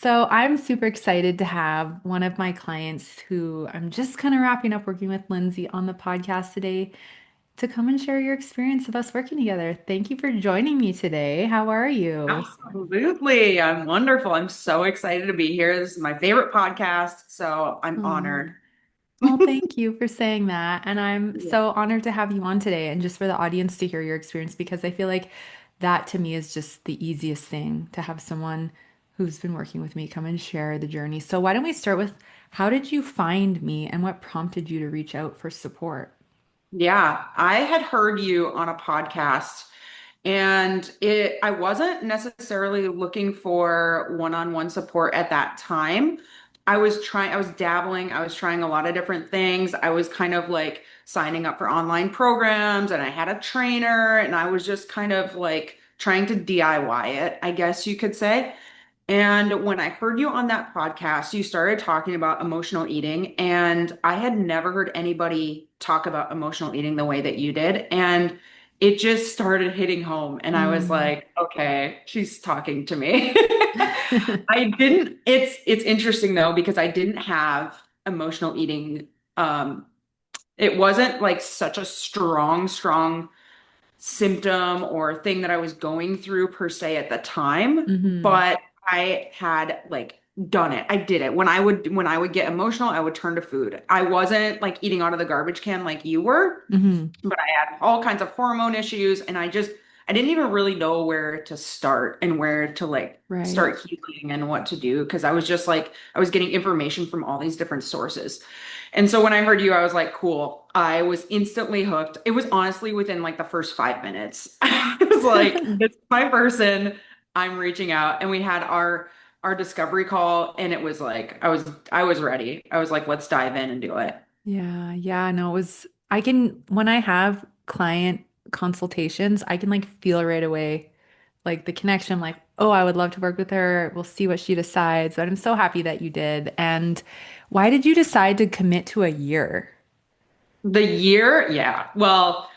So I'm super excited to have one of my clients who I'm just kind of wrapping up working with Lindsey on the podcast today to come and share your experience of us working together. Thank you for joining me today. How are you? Absolutely. I'm wonderful. I'm so excited to be here. This is my favorite podcast, so I'm Oh, honored. well, thank you for saying that. And I'm Yeah. so honored to have you on today and just for the audience to hear your experience because I feel like that to me is just the easiest thing to have someone who's been working with me come and share the journey. So why don't we start with how did you find me and what prompted you to reach out for support? Yeah, I had heard you on a podcast and I wasn't necessarily looking for one-on-one support at that time. I was dabbling, I was trying a lot of different things. I was kind of like signing up for online programs and I had a trainer and I was just kind of like trying to DIY it, I guess you could say. And when I heard you on that podcast, you started talking about emotional eating, and I had never heard anybody talk about emotional eating the way that you did. And it just started hitting home. And I was Mm. like, okay, she's talking to me. It's interesting though, because I didn't have emotional eating. Um, it wasn't like such a strong symptom or thing that I was going through per se at the time, Hmm. but I had like done it. I did it. When I would get emotional, I would turn to food. I wasn't like eating out of the garbage can like you were, Hmm. but I had all kinds of hormone issues and I didn't even really know where to start and where to like Right. start healing and what to do because I was just like I was getting information from all these different sources. And so when I heard you, I was like, cool. I was instantly hooked. It was honestly within like the first 5 minutes. I was like, this is my person. I'm reaching out. And we had our discovery call and it was like I was ready. I was like, let's dive in and do it. Yeah, yeah, no, it was, I can, when I have client consultations, I can like feel right away, like the connection, like, oh, I would love to work with her. We'll see what she decides. But I'm so happy that you did. And why did you decide to commit to a year? The year, yeah. Well,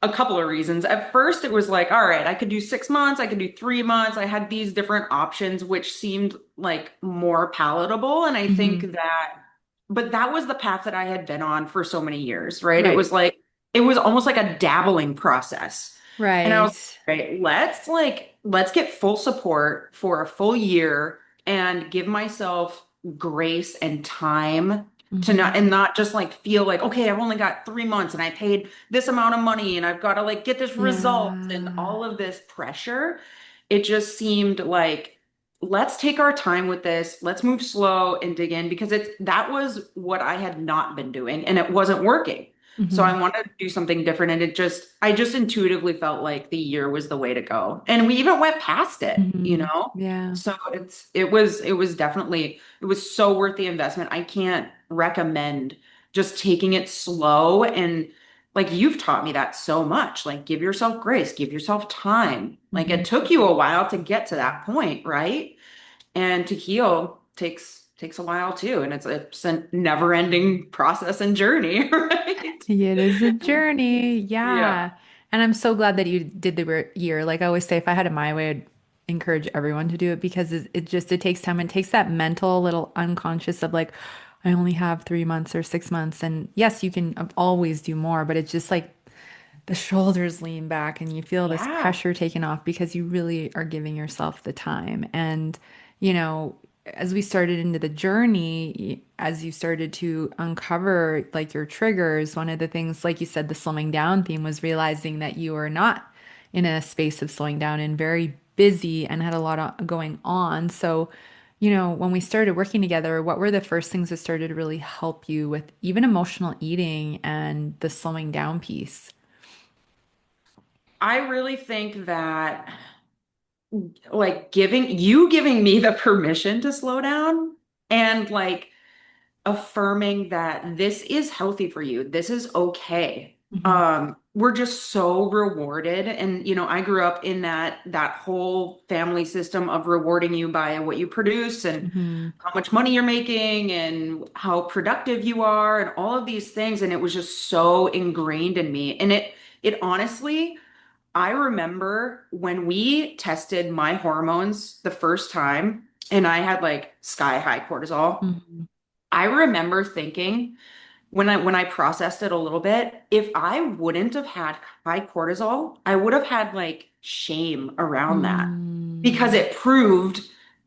a couple of reasons. At first, it was like, all right, I could do 6 months, I could do 3 months. I had these different options, which seemed like more palatable. And I think Hmm. but that was the path that I had been on for so many years, right? Right. It was almost like a dabbling process. And I was, Right. right, let's get full support for a full year and give myself grace and time to Hmm. not just like feel like, okay, I've only got 3 months and I paid this amount of money and I've got to like get this result and Yeah. all of this pressure. It just seemed like, let's take our time with this. Let's move slow and dig in because that was what I had not been doing and it wasn't working. So I Hmm. wanted to do something different and I just intuitively felt like the year was the way to go. And we even went past it, you Hmm. know? Yeah. So it was definitely it was so worth the investment. I can't recommend just taking it slow and like you've taught me that so much. Like give yourself grace, give yourself time. Like Hmm. it took you a while to get to that point, right? And to heal takes a while too. And it's a never-ending process and journey, right? It is a journey. Yeah. Yeah. And I'm so glad that you did the year. Like I always say, if I had it my way, I'd encourage everyone to do it because it just it takes time. It takes that mental little unconscious of like, I only have 3 months or 6 months. And yes, you can always do more, but it's just like the shoulders lean back and you feel this Yeah. pressure taken off because you really are giving yourself the time. And, you know, as we started into the journey, as you started to uncover like your triggers, one of the things, like you said, the slowing down theme was realizing that you are not in a space of slowing down and very busy and had a lot going on. So, when we started working together, what were the first things that started to really help you with even emotional eating and the slowing down piece? I really think that like giving me the permission to slow down and like affirming that this is healthy for you. This is okay. Hmm. We're just so rewarded. And I grew up in that whole family system of rewarding you by what you produce and Hmm. how much money you're making and how productive you are and all of these things. And it was just so ingrained in me. And it honestly, I remember when we tested my hormones the first time. and I had like sky high cortisol. Mhm. I remember thinking when I processed it a little bit, if I wouldn't have had high cortisol, I would have had like shame around that because Mm. it proved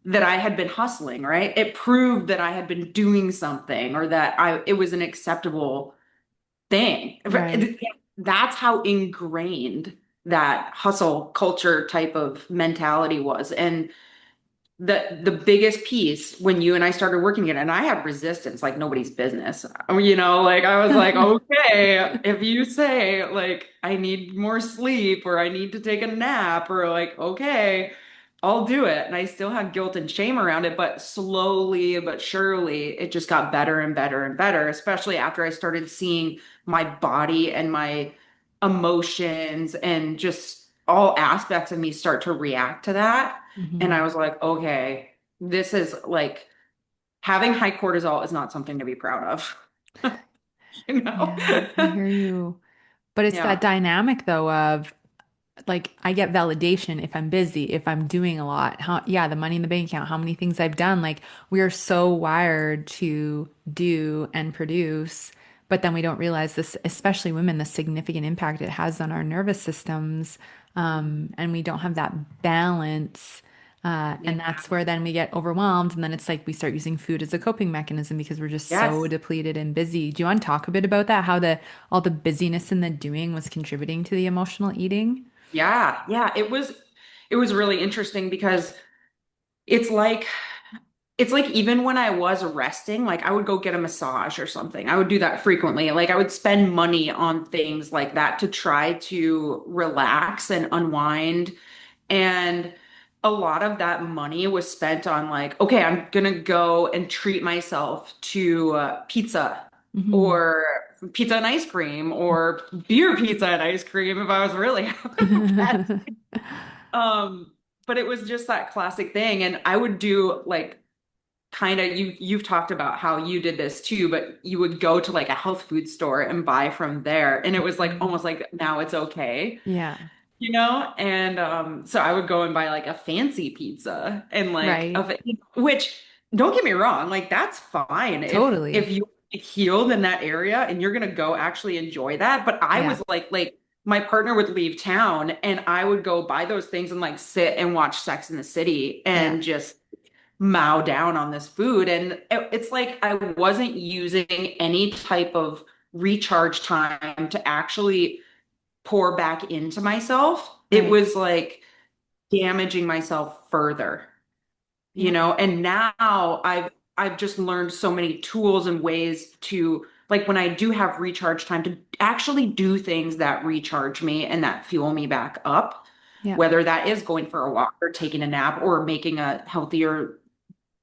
that I had been hustling, right? It proved that I had been doing something or that I it was an acceptable thing. Right. That's how ingrained that hustle culture type of mentality was. And the biggest piece when you and I started working it, and I had resistance like nobody's business. Like I was like, okay, if you say like I need more sleep or I need to take a nap or like, okay, I'll do it. And I still had guilt and shame around it, but slowly but surely it just got better and better and better, especially after I started seeing my body and my emotions and just all aspects of me start to react to that. And I Mhm. was like, okay, this is like having high cortisol is not something to be proud of, you know? Yeah, I hear you. But it's that Yeah. dynamic though of like I get validation if I'm busy, if I'm doing a lot. Yeah, the money in the bank account, how many things I've done. Like we are so wired to do and produce, but then we don't realize this, especially women, the significant impact it has on our nervous systems. And we don't have that balance. Yeah. And that's where then we get overwhelmed. And then it's like we start using food as a coping mechanism because we're just so Yes. depleted and busy. Do you want to talk a bit about that? How the all the busyness and the doing was contributing to the emotional eating? Yeah. Yeah. It was really interesting because it's like it's like even when I was resting, like I would go get a massage or something. I would do that frequently. Like I would spend money on things like that to try to relax and unwind. And a lot of that money was spent on like, okay, I'm gonna go and treat myself to pizza Hmm. or pizza and ice cream or beer pizza and ice cream if I was really having a bad um, but it was just that classic thing. And I would do like kind of you've talked about how you did this too, but you would go to like a health food store and buy from there. And it was like Mhm. almost like now it's okay, Yeah, And so I would go and buy like a fancy pizza and like right. which don't get me wrong, like that's fine if Totally. you healed in that area and you're gonna go actually enjoy that. But I Yeah, was like my partner would leave town and I would go buy those things and like sit and watch Sex in the City yeah, and just mow down on this food. And it's like I wasn't using any type of recharge time to actually pour back into myself. It right. was like damaging myself further, Yeah, and now I've just learned so many tools and ways to like when I do have recharge time to actually do things that recharge me and that fuel me back up, yeah, whether that is going for a walk or taking a nap or making a healthier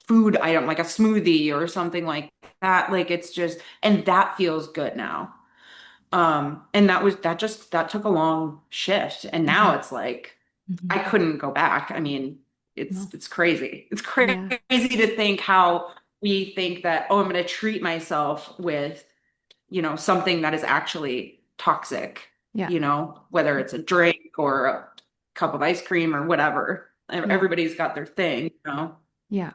food item like a smoothie or something like that. Like it's just, and that feels good now. And that took a long shift. And now hmm it's like I hmm couldn't go back. I mean, no, it's crazy. It's crazy yeah, to think how we think that, oh, I'm gonna treat myself with, something that is actually toxic, yeah, whether it's a drink or a cup of ice cream or whatever. yeah, Everybody's got their thing. yeah,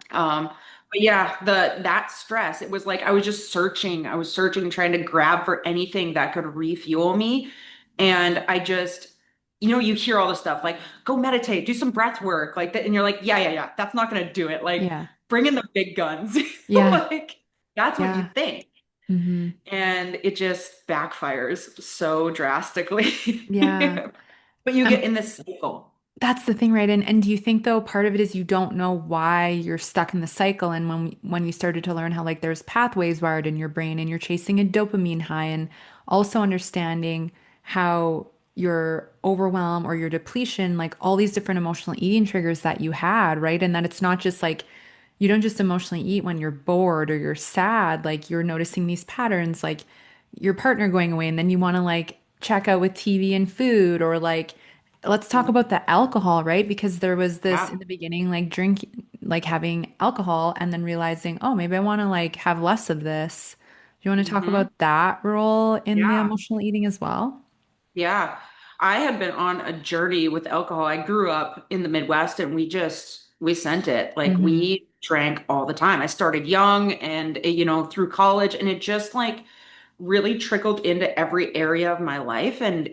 But yeah, that stress, it was like I was just searching. I was searching, trying to grab for anything that could refuel me. And I just, you hear all this stuff like go meditate, do some breath work, like that, and you're like, yeah, yeah, yeah, that's not gonna do it. Like, yeah, bring in the big guns. yeah, Like, that's what you yeah. think. Hmm. And it just backfires so drastically. Yeah. But you get Um, in this cycle. That's the thing, right? And do you think though part of it is you don't know why you're stuck in the cycle? And when you started to learn how like there's pathways wired in your brain and you're chasing a dopamine high, and also understanding how your overwhelm or your depletion, like all these different emotional eating triggers that you had, right? And that it's not just like you don't just emotionally eat when you're bored or you're sad, like you're noticing these patterns, like your partner going away, and then you want to like check out with TV and food, or like let's talk about the alcohol, right? Because there was this Yeah. in the beginning, like drink, like having alcohol and then realizing, oh, maybe I want to like have less of this. Do you want to talk Hmm. about that role in the Yeah. emotional eating as well? Yeah. I had been on a journey with alcohol. I grew up in the Midwest and we just we sent it. Like Hmm. we drank all the time. I started young and, through college, and it just like really trickled into every area of my life. And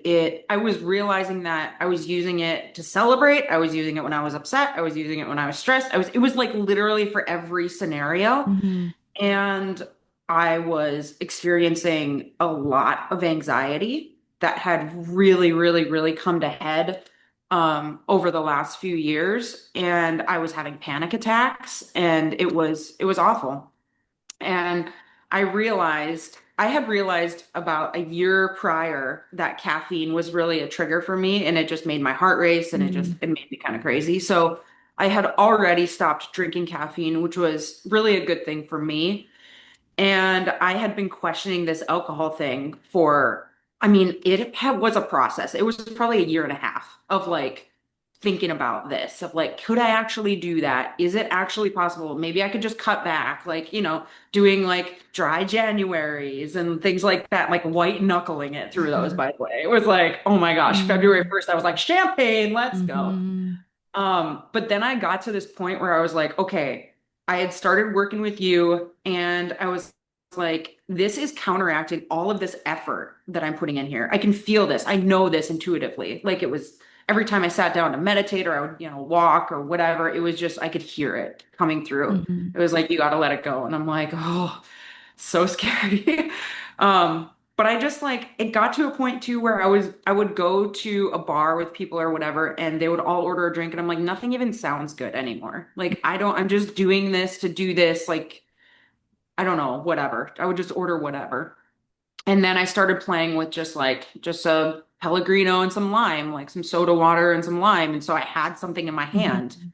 I was realizing that I was using it to celebrate. I was using it when I was upset. I was using it when I was stressed. It was like literally for every scenario. Hmm. And I was experiencing a lot of anxiety that had really, really, really come to head over the last few years. And I was having panic attacks, and it was awful. And I had realized about a year prior that caffeine was really a trigger for me, and it just made my heart race, and Hmm. it made me kind of crazy. So I had already stopped drinking caffeine, which was really a good thing for me. And I had been questioning this alcohol thing I mean, was a process. It was probably a year and a half of like thinking about this, of like, could I actually do that? Is it actually possible? Maybe I could just cut back, like, doing like dry Januaries and things like that, like white knuckling it through those, by the way. It was like, oh my gosh, February Hmm. 1st, I was like, champagne, let's go. Hmm. But then I got to this point where I was like, okay, I had started working with you, and I was like, this is counteracting all of this effort that I'm putting in here. I can feel this. I know this intuitively. Like it was every time I sat down to meditate or I would, walk or whatever, it was just, I could hear it coming through. Hmm. It was like, you got to let it go. And I'm like, oh, so scary. But I just like it got to a point too where I would go to a bar with people or whatever, and they would all order a drink, and I'm like, nothing even sounds good anymore. Like I'm just doing this to do this, like I don't know, whatever. I would just order whatever. And then I started playing with just a Pellegrino and some lime, like some soda water and some lime. And so I had something in my hand. Hmm.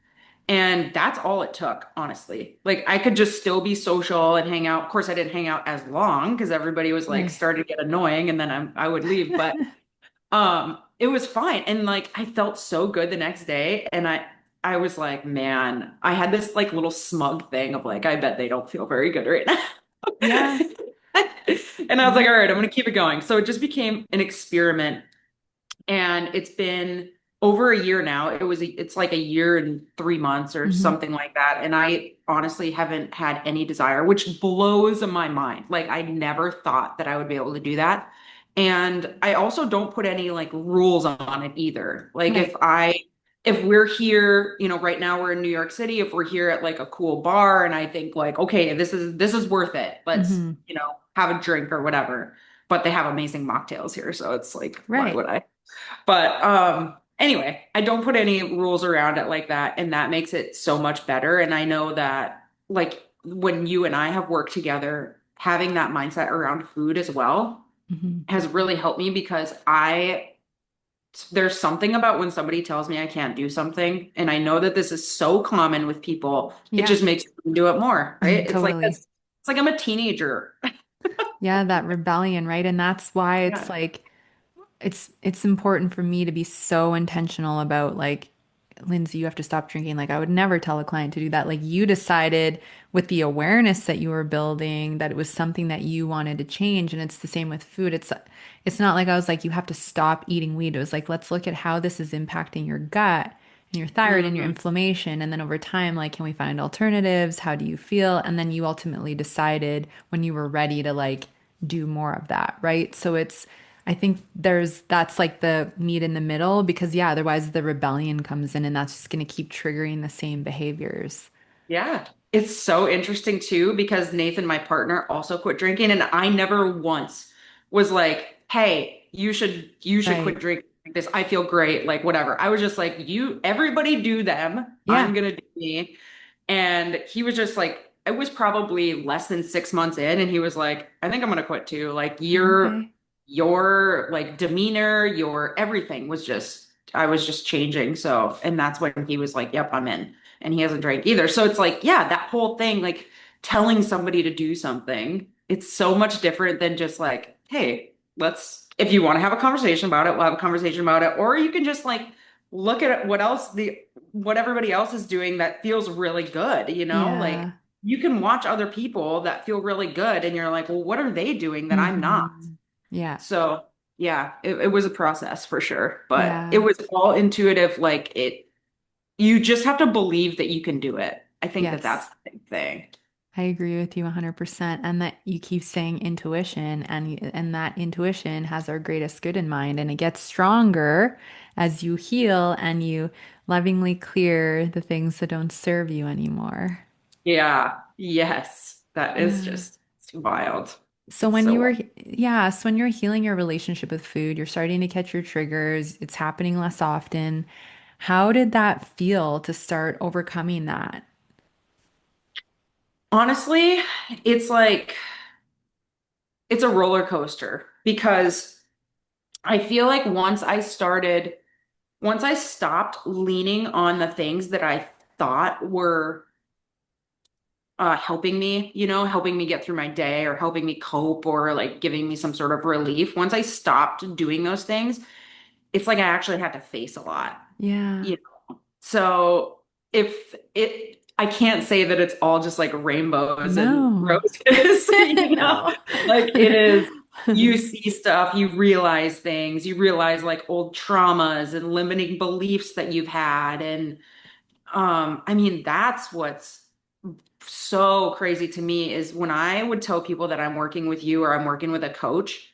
And that's all it took, honestly. Like I could just still be social and hang out. Of course, I didn't hang out as long because everybody was like Right. starting to get annoying, and then I would leave. But it was fine. And like I felt so good the next day. And I was like, man, I had this like little smug thing of like, I bet they don't feel very good right now. Yeah. And I was like, Yeah. all right, I'm gonna keep it going. So it just became an experiment, and it's been over a year now. It's like a year and 3 months or Hmm. something like that. And I honestly haven't had any desire, which blows my mind. Like I never thought that I would be able to do that. And I also don't put any like rules on it either. Like Right. if we're here, right now we're in New York City, if we're here at like a cool bar and I think like, okay, this is worth it. Let's, Hmm. have a drink or whatever. But they have amazing mocktails here, so it's like, why Right. would I? But anyway, I don't put any rules around it like that, and that makes it so much better. And I know that like when you and I have worked together, having that mindset around food as well Hmm. has really helped me because there's something about when somebody tells me I can't do something, and I know that this is so common with people, it Yeah. just makes me do it more, right? It's like Totally. it's like I'm a teenager. Yeah, that rebellion, right? And that's why it's Yeah. like it's important for me to be so intentional about like, Lindsay, you have to stop drinking. Like I would never tell a client to do that. Like you decided with the awareness that you were building that it was something that you wanted to change. And it's the same with food. It's not like I was like, you have to stop eating wheat. It was like, let's look at how this is impacting your gut and your thyroid and your Hmm. inflammation. And then over time, like, can we find alternatives? How do you feel? And then you ultimately decided when you were ready to like do more of that, right? So I think that's like the meat in the middle because yeah, otherwise the rebellion comes in and that's just going to keep triggering the same behaviors. Yeah. It's so interesting too because Nathan, my partner, also quit drinking, and I never once was like, "Hey, you should quit Right. drinking like this. I feel great, like whatever." I was just like, everybody do them. I'm Yeah. gonna do me." And he was just like, it was probably less than 6 months in, and he was like, "I think I'm gonna quit too. Like Okay. your like demeanor, your everything was just I was just changing." So, and that's when he was like, "Yep, I'm in." And he hasn't drank either. So it's like, yeah, that whole thing, like telling somebody to do something, it's so much different than just like, hey, if you want to have a conversation about it, we'll have a conversation about it. Or you can just like look at what everybody else is doing that feels really good, like Yeah. you can watch other people that feel really good and you're like, well, what are they doing that I'm not? Hmm. Yeah. So yeah, it was a process for sure, but it Yeah. was all intuitive. Like you just have to believe that you can do it. I think that that's Yes. the big thing. I agree with you 100%. And that you keep saying intuition, and that intuition has our greatest good in mind, and it gets stronger as you heal and you lovingly clear the things that don't serve you anymore. Yeah. Yes. That is Yeah. just it's wild. So It's when so you were, wild. yeah, so when you're healing your relationship with food, you're starting to catch your triggers, it's happening less often. How did that feel to start overcoming that? Honestly, it's like it's a roller coaster because I feel like once I stopped leaning on the things that I thought were helping me, helping me get through my day or helping me cope or like giving me some sort of relief. Once I stopped doing those things, it's like I actually had to face a lot. Yeah. You know? So if it, I can't say that it's all just like rainbows and No. roses, No. like it is. You see stuff, you realize things, you realize like old traumas and limiting beliefs that you've had. And I mean, that's what's so crazy to me is when I would tell people that I'm working with you or I'm working with a coach,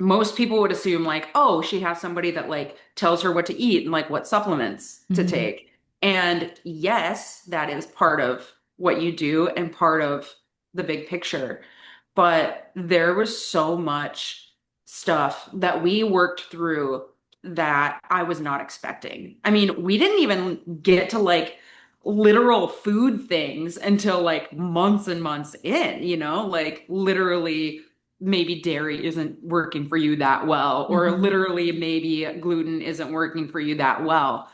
most people would assume like, oh, she has somebody that like tells her what to eat and like what supplements to Mhm. take. And yes, that is part of what you do and part of the big picture. But there was so much stuff that we worked through that I was not expecting. I mean, we didn't even get to like literal food things until like months and months in, like literally maybe dairy isn't working for you that well, or Mhm. literally maybe gluten isn't working for you that well.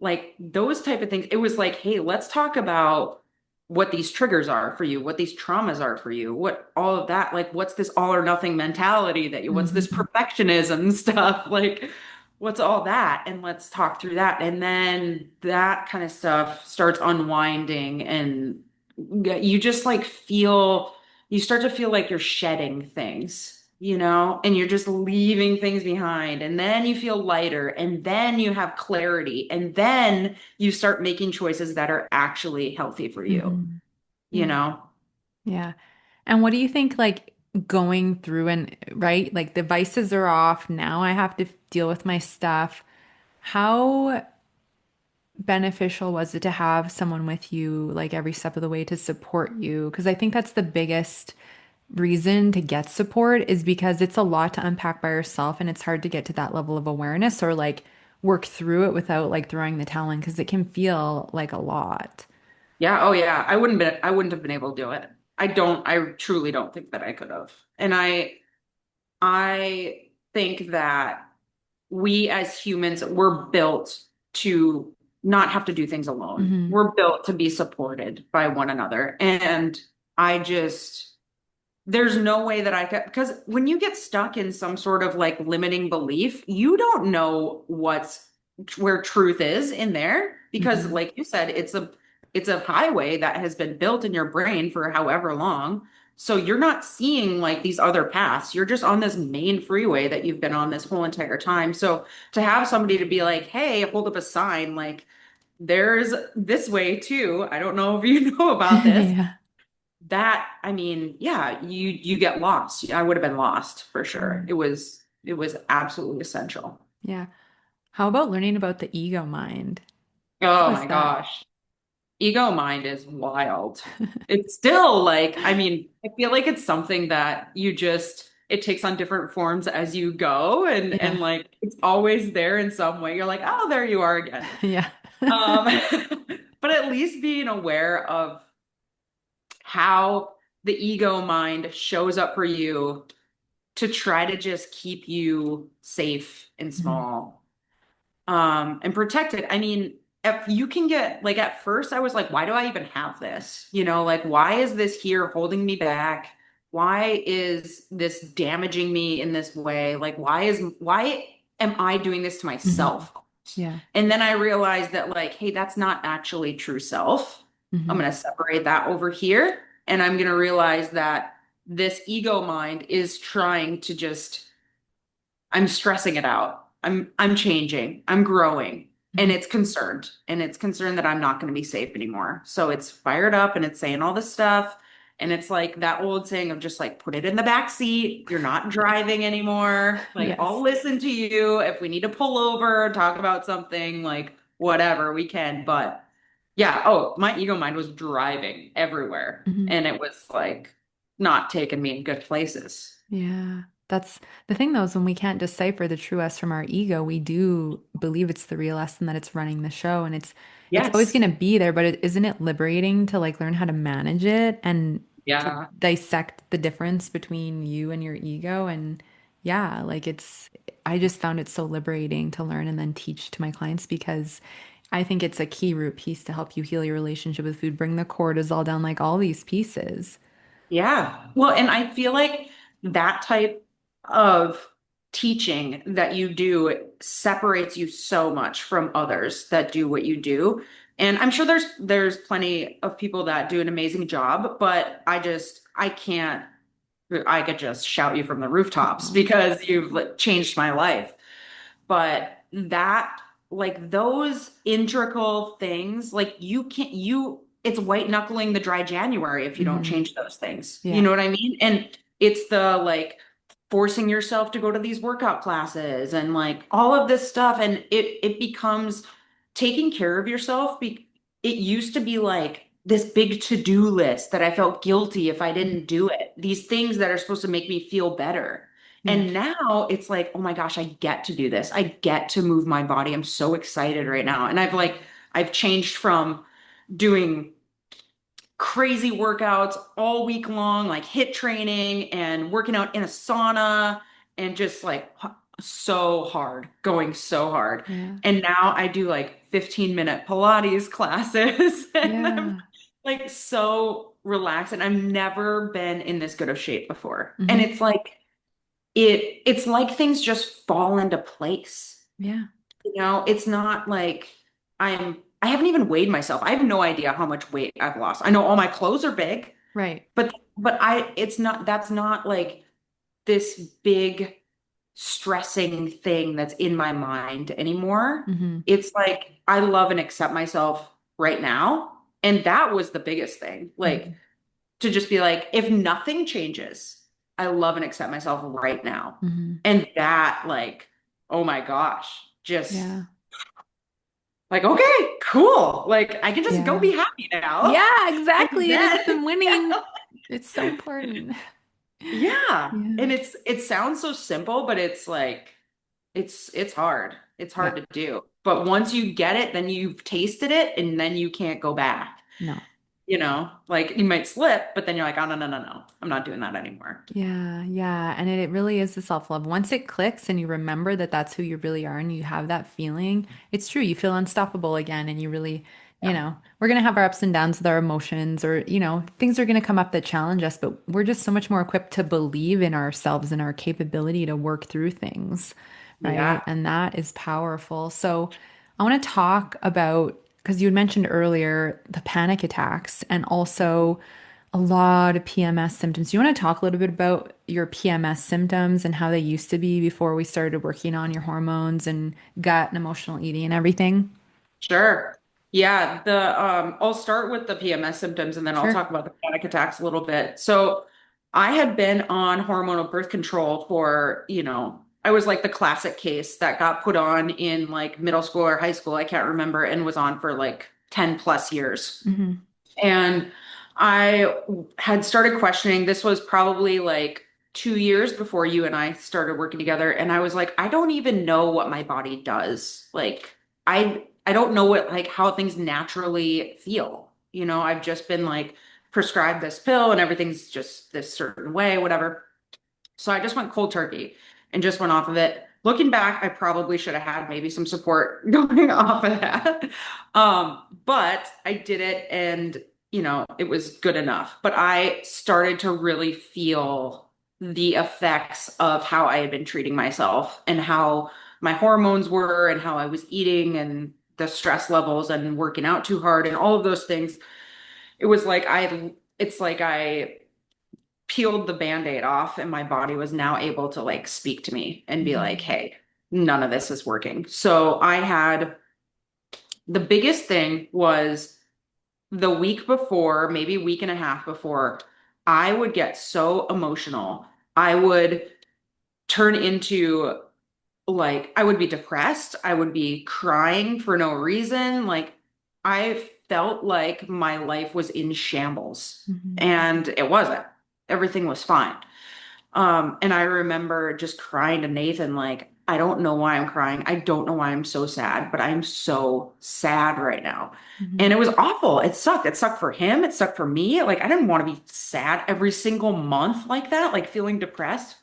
Like those type of things. It was like, hey, let's talk about what these triggers are for you, what these traumas are for you, what all of that, like what's this all or nothing mentality that you, what's this Mhm. perfectionism stuff, like what's all that? And let's talk through that. And then that kind of stuff starts unwinding and you just like feel you start to feel like you're shedding things, and you're just leaving things behind. And then you feel lighter, and then you have clarity, and then you start making choices that are actually healthy for you, Mhm. you Yeah. know? Yeah. And what do you think, like going through and right, like the vices are off. Now I have to deal with my stuff. How beneficial was it to have someone with you like every step of the way to support you? Because I think that's the biggest reason to get support is because it's a lot to unpack by yourself and it's hard to get to that level of awareness or like work through it without like throwing the towel in because it can feel like a lot. Yeah, oh yeah. I wouldn't have been able to do it. I truly don't think that I could have. And I think that we as humans, we're built to not have to do things alone. Hmm. We're built to be supported by one another. And I just, there's no way that I could, because when you get stuck in some sort of like limiting belief, you don't know where truth is in there. Because Hmm. like you said, it's a highway that has been built in your brain for however long. So you're not seeing like these other paths. You're just on this main freeway that you've been on this whole entire time. So to have somebody to be like, hey, hold up a sign, like there's this way too. I don't know if you know about this. Yeah. That, I mean, yeah, you get lost. I would have been lost for sure. Mm. It was absolutely essential. Yeah. How about learning about the ego mind? What Oh was my that? gosh. Ego mind is wild. It's still like, I mean, I feel like it's something that it takes on different forms as you go and Yeah. like it's always there in some way. You're like, oh, there you are again. Yeah. Um, but at least being aware of how the ego mind shows up for you to try to just keep you safe and Mhm. small, and protected. I mean, if you can get like at first I was like, why do I even have this? Like why is this here holding me back? Why is this damaging me in this way? Like why am I doing this to Mhm. myself? Yeah. And then I realized that like, hey, that's not actually true self. I'm Hmm. going to separate that over here and I'm going to realize that this ego mind is trying to just I'm stressing it out. I'm changing. I'm growing. and Mhm. it's concerned that I'm not going to be safe anymore. So it's fired up and it's saying all this stuff. And it's like that old saying of just like put it in the back seat. You're not driving anymore. Like I'll Yes. listen to you if we need to pull over, talk about something, like whatever we can. But yeah, oh, my ego mind was driving everywhere. Mhm. And it was like not taking me in good places. Yeah. That's the thing though, is when we can't decipher the true us from our ego, we do believe it's the real us and that it's running the show and it's always Yes. going to be there, but isn't it liberating to like learn how to manage it and to Yeah. dissect the difference between you and your ego? And yeah, like I just found it so liberating to learn and then teach to my clients because I think it's a key root piece to help you heal your relationship with food, bring the cortisol down, like all these pieces. Yeah. Well, and I feel like that type of teaching that you do separates you so much from others that do what you do. And I'm sure there's plenty of people that do an amazing job, but I can't I could just shout you from the rooftops Oh. because you've like, changed my life. But that, like those integral things, like you can't, it's white knuckling the dry January if you don't Hmm. change those things. You Yeah. know what I mean? And it's the like forcing yourself to go to these workout classes and like all of this stuff. And it becomes taking care of yourself. It used to be like this big to-do list that I felt guilty if I Mhm. didn't do it. These things that are supposed to make me feel better. Yeah. And now it's like, oh my gosh, I get to do this. I get to move my body. I'm so excited right now. And I've changed from doing crazy workouts all week long, like HIIT training and working out in a sauna and just like so hard, going so hard. Yeah. And now I do like 15-minute Pilates classes and I'm Yeah. like so relaxed and I've never been in this good of shape before. And Hmm. it's like it's like things just fall into place. Yeah. You know, it's not like I haven't even weighed myself. I have no idea how much weight I've lost. I know all my clothes are big, Right. but I it's not that's not like this big stressing thing that's in my mind anymore. Hmm. It's like I love and accept myself right now. And that was the biggest thing. Like Hmm. to just be like, if nothing changes, I love and accept myself right now. Hmm. And that, like, oh my gosh, just Yeah. like, okay, cool. Like, I can just go Yeah. be happy now. Yeah, And exactly. It is the then, winning. It's so important. yeah. Yeah. And it sounds so simple, but it's like, it's hard. It's Yeah. hard to do. But once you get it, then you've tasted it and then you can't go back. No. You know, like you might slip, but then you're like, oh, no, no, no, no. I'm not doing that anymore. Yeah, yeah. And it really is the self-love. Once it clicks and you remember that that's who you really are and you have that feeling, it's true. You feel unstoppable again and you really, Yeah. we're going to have our ups and downs with our emotions or, things are going to come up that challenge us, but we're just so much more equipped to believe in ourselves and our capability to work through things, right? Yeah. And that is powerful. So I want to talk about, because you had mentioned earlier the panic attacks and also a lot of PMS symptoms. Do you want to talk a little bit about your PMS symptoms and how they used to be before we started working on your hormones and gut and emotional eating and everything? Sure. Yeah, the I'll start with the PMS symptoms and then I'll Sure. talk about the panic attacks a little bit. So I had been on hormonal birth control for, I was like the classic case that got put on in like middle school or high school, I can't remember, and was on for like 10 plus years. Hmm. And I had started questioning, this was probably like 2 years before you and I started working together. And I was like, I don't even know what my body does. Like, I don't know what, like, how things naturally feel. I've just been like prescribed this pill and everything's just this certain way, whatever. So I just went cold turkey and just went off of it. Looking back, I probably should have had maybe some support going off of that. But I did it and, it was good enough. But I started to really feel the effects of how I had been treating myself and how my hormones were and how I was eating and the stress levels and working out too hard and all of those things. It's like I peeled the band-aid off and my body was now able to like speak to me and be like, Hmm. hey, none of this is working. So I had The biggest thing was the week before, maybe week and a half before, I would get so emotional. I would turn into like, I would be depressed. I would be crying for no reason. Like, I felt like my life was in shambles, Hmm. and it wasn't. Everything was fine. And I remember just crying to Nathan, like, I don't know why I'm crying. I don't know why I'm so sad, but I'm so sad right now. And Hmm. it was awful. It sucked. It sucked for him. It sucked for me. Like, I didn't want to be sad every single month like that, like feeling depressed.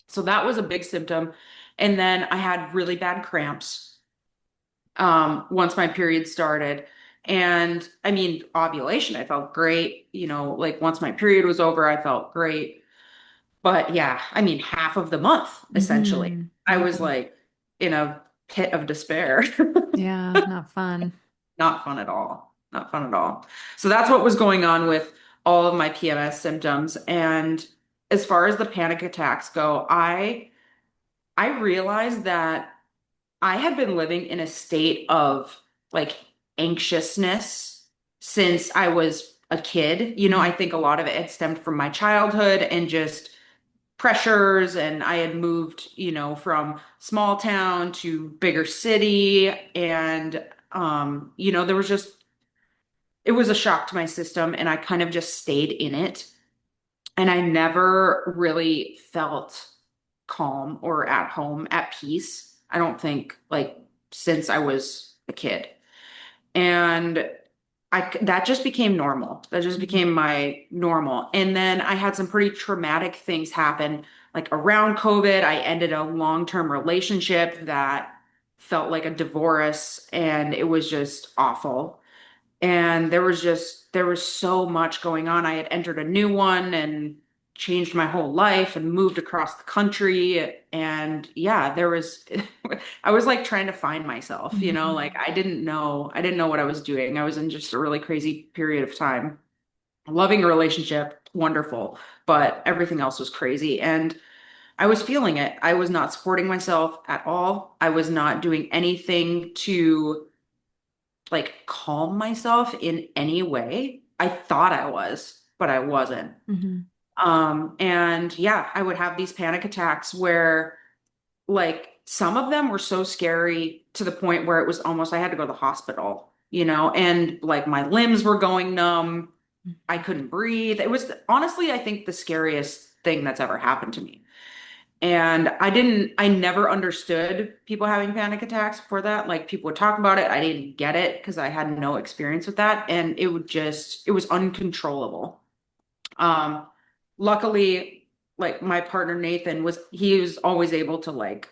So that was a big symptom. And then I had really bad cramps once my period started. And I mean, ovulation, I felt great. Like once my period was over, I felt great. But yeah, I mean, half of the month, essentially. Hmm. I Yeah. was like in a pit of despair. Yeah. Not fun. Not fun at all. Not fun at all. So that's what was going on with all of my PMS symptoms. And as far as the panic attacks go, I realized that I had been living in a state of like anxiousness since I was a kid. I Hmm. think a lot of it had stemmed from my childhood and just pressures, and I had moved, from small town to bigger city, and there was just it was a shock to my system, and I kind of just stayed in it, and I never really felt calm or at home, at peace. I don't think, like, since I was a kid. And that just became normal. That just Hmm. became my normal. And then I had some pretty traumatic things happen. Like around COVID, I ended a long-term relationship that felt like a divorce, and it was just awful. And there was so much going on. I had entered a new one and changed my whole life and moved across the country. And yeah, I was like trying to find myself, Hmm. like I didn't know what I was doing. I was in just a really crazy period of time. Loving a relationship, wonderful, but everything else was crazy. And I was feeling it. I was not supporting myself at all. I was not doing anything to like calm myself in any way. I thought I was, but I wasn't. Hmm. And yeah, I would have these panic attacks where like some of them were so scary to the point where it was almost I had to go to the hospital, and like my limbs were going numb. I couldn't breathe. It was honestly, I think, the scariest thing that's ever happened to me. And I never understood people having panic attacks before that. Like people would talk about it. I didn't get it because I had no experience with that. And it was uncontrollable. Um, Luckily, like my partner Nathan he was always able to like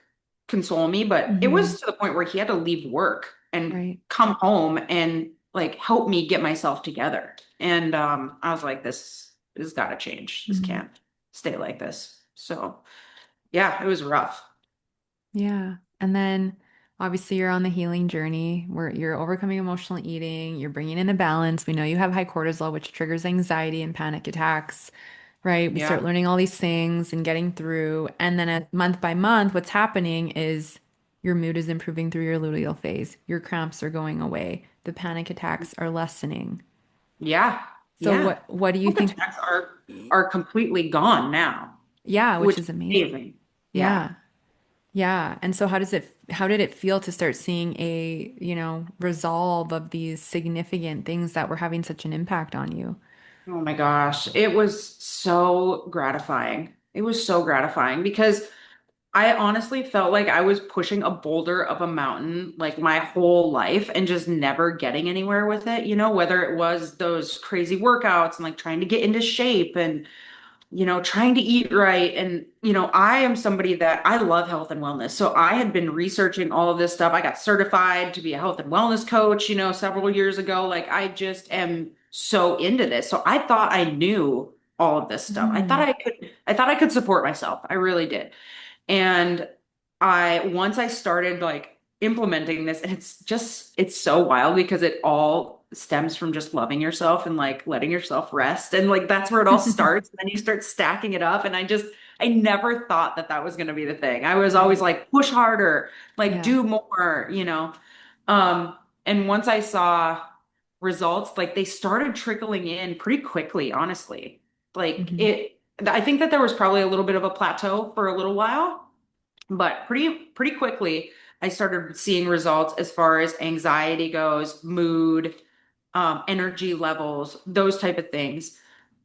console me, but it Hmm. was to the point where he had to leave work and Right. come home and like help me get myself together. And I was like, this has got to change. This Hmm. can't stay like this. So yeah, it was rough. Yeah. And then obviously you're on the healing journey where you're overcoming emotional eating, you're bringing in the balance. We know you have high cortisol, which triggers anxiety and panic attacks, right? We start Yeah. learning all these things and getting through. And then month by month, what's happening is your mood is improving through your luteal phase. Your cramps are going away. The panic attacks are lessening. Yeah. So Yeah. what do you Book think? attacks are completely gone now, Yeah, which which is is amazing. amazing. Yeah. Yeah. Yeah. And so how did it feel to start seeing resolve of these significant things that were having such an impact on you? Oh my gosh. It was so gratifying. It was so gratifying because I honestly felt like I was pushing a boulder up a mountain like my whole life and just never getting anywhere with it, whether it was those crazy workouts and like trying to get into shape and trying to eat right. And, I am somebody that I love health and wellness. So I had been researching all of this stuff. I got certified to be a health and wellness coach, several years ago. Like I just am so into this. So I thought I knew all of this stuff. Hmm. I thought I could support myself. I really did. And once I started like implementing this, and it's so wild because it all stems from just loving yourself and like letting yourself rest. And like that's where it all starts. And then you start stacking it up. And I never thought that that was going to be the thing. I was always Right. like, push harder, like Yeah. do more. Um, And once I saw results, like they started trickling in pretty quickly, honestly. Like Hmm. I think that there was probably a little bit of a plateau for a little while, but pretty quickly I started seeing results as far as anxiety goes, mood, energy levels, those type of things.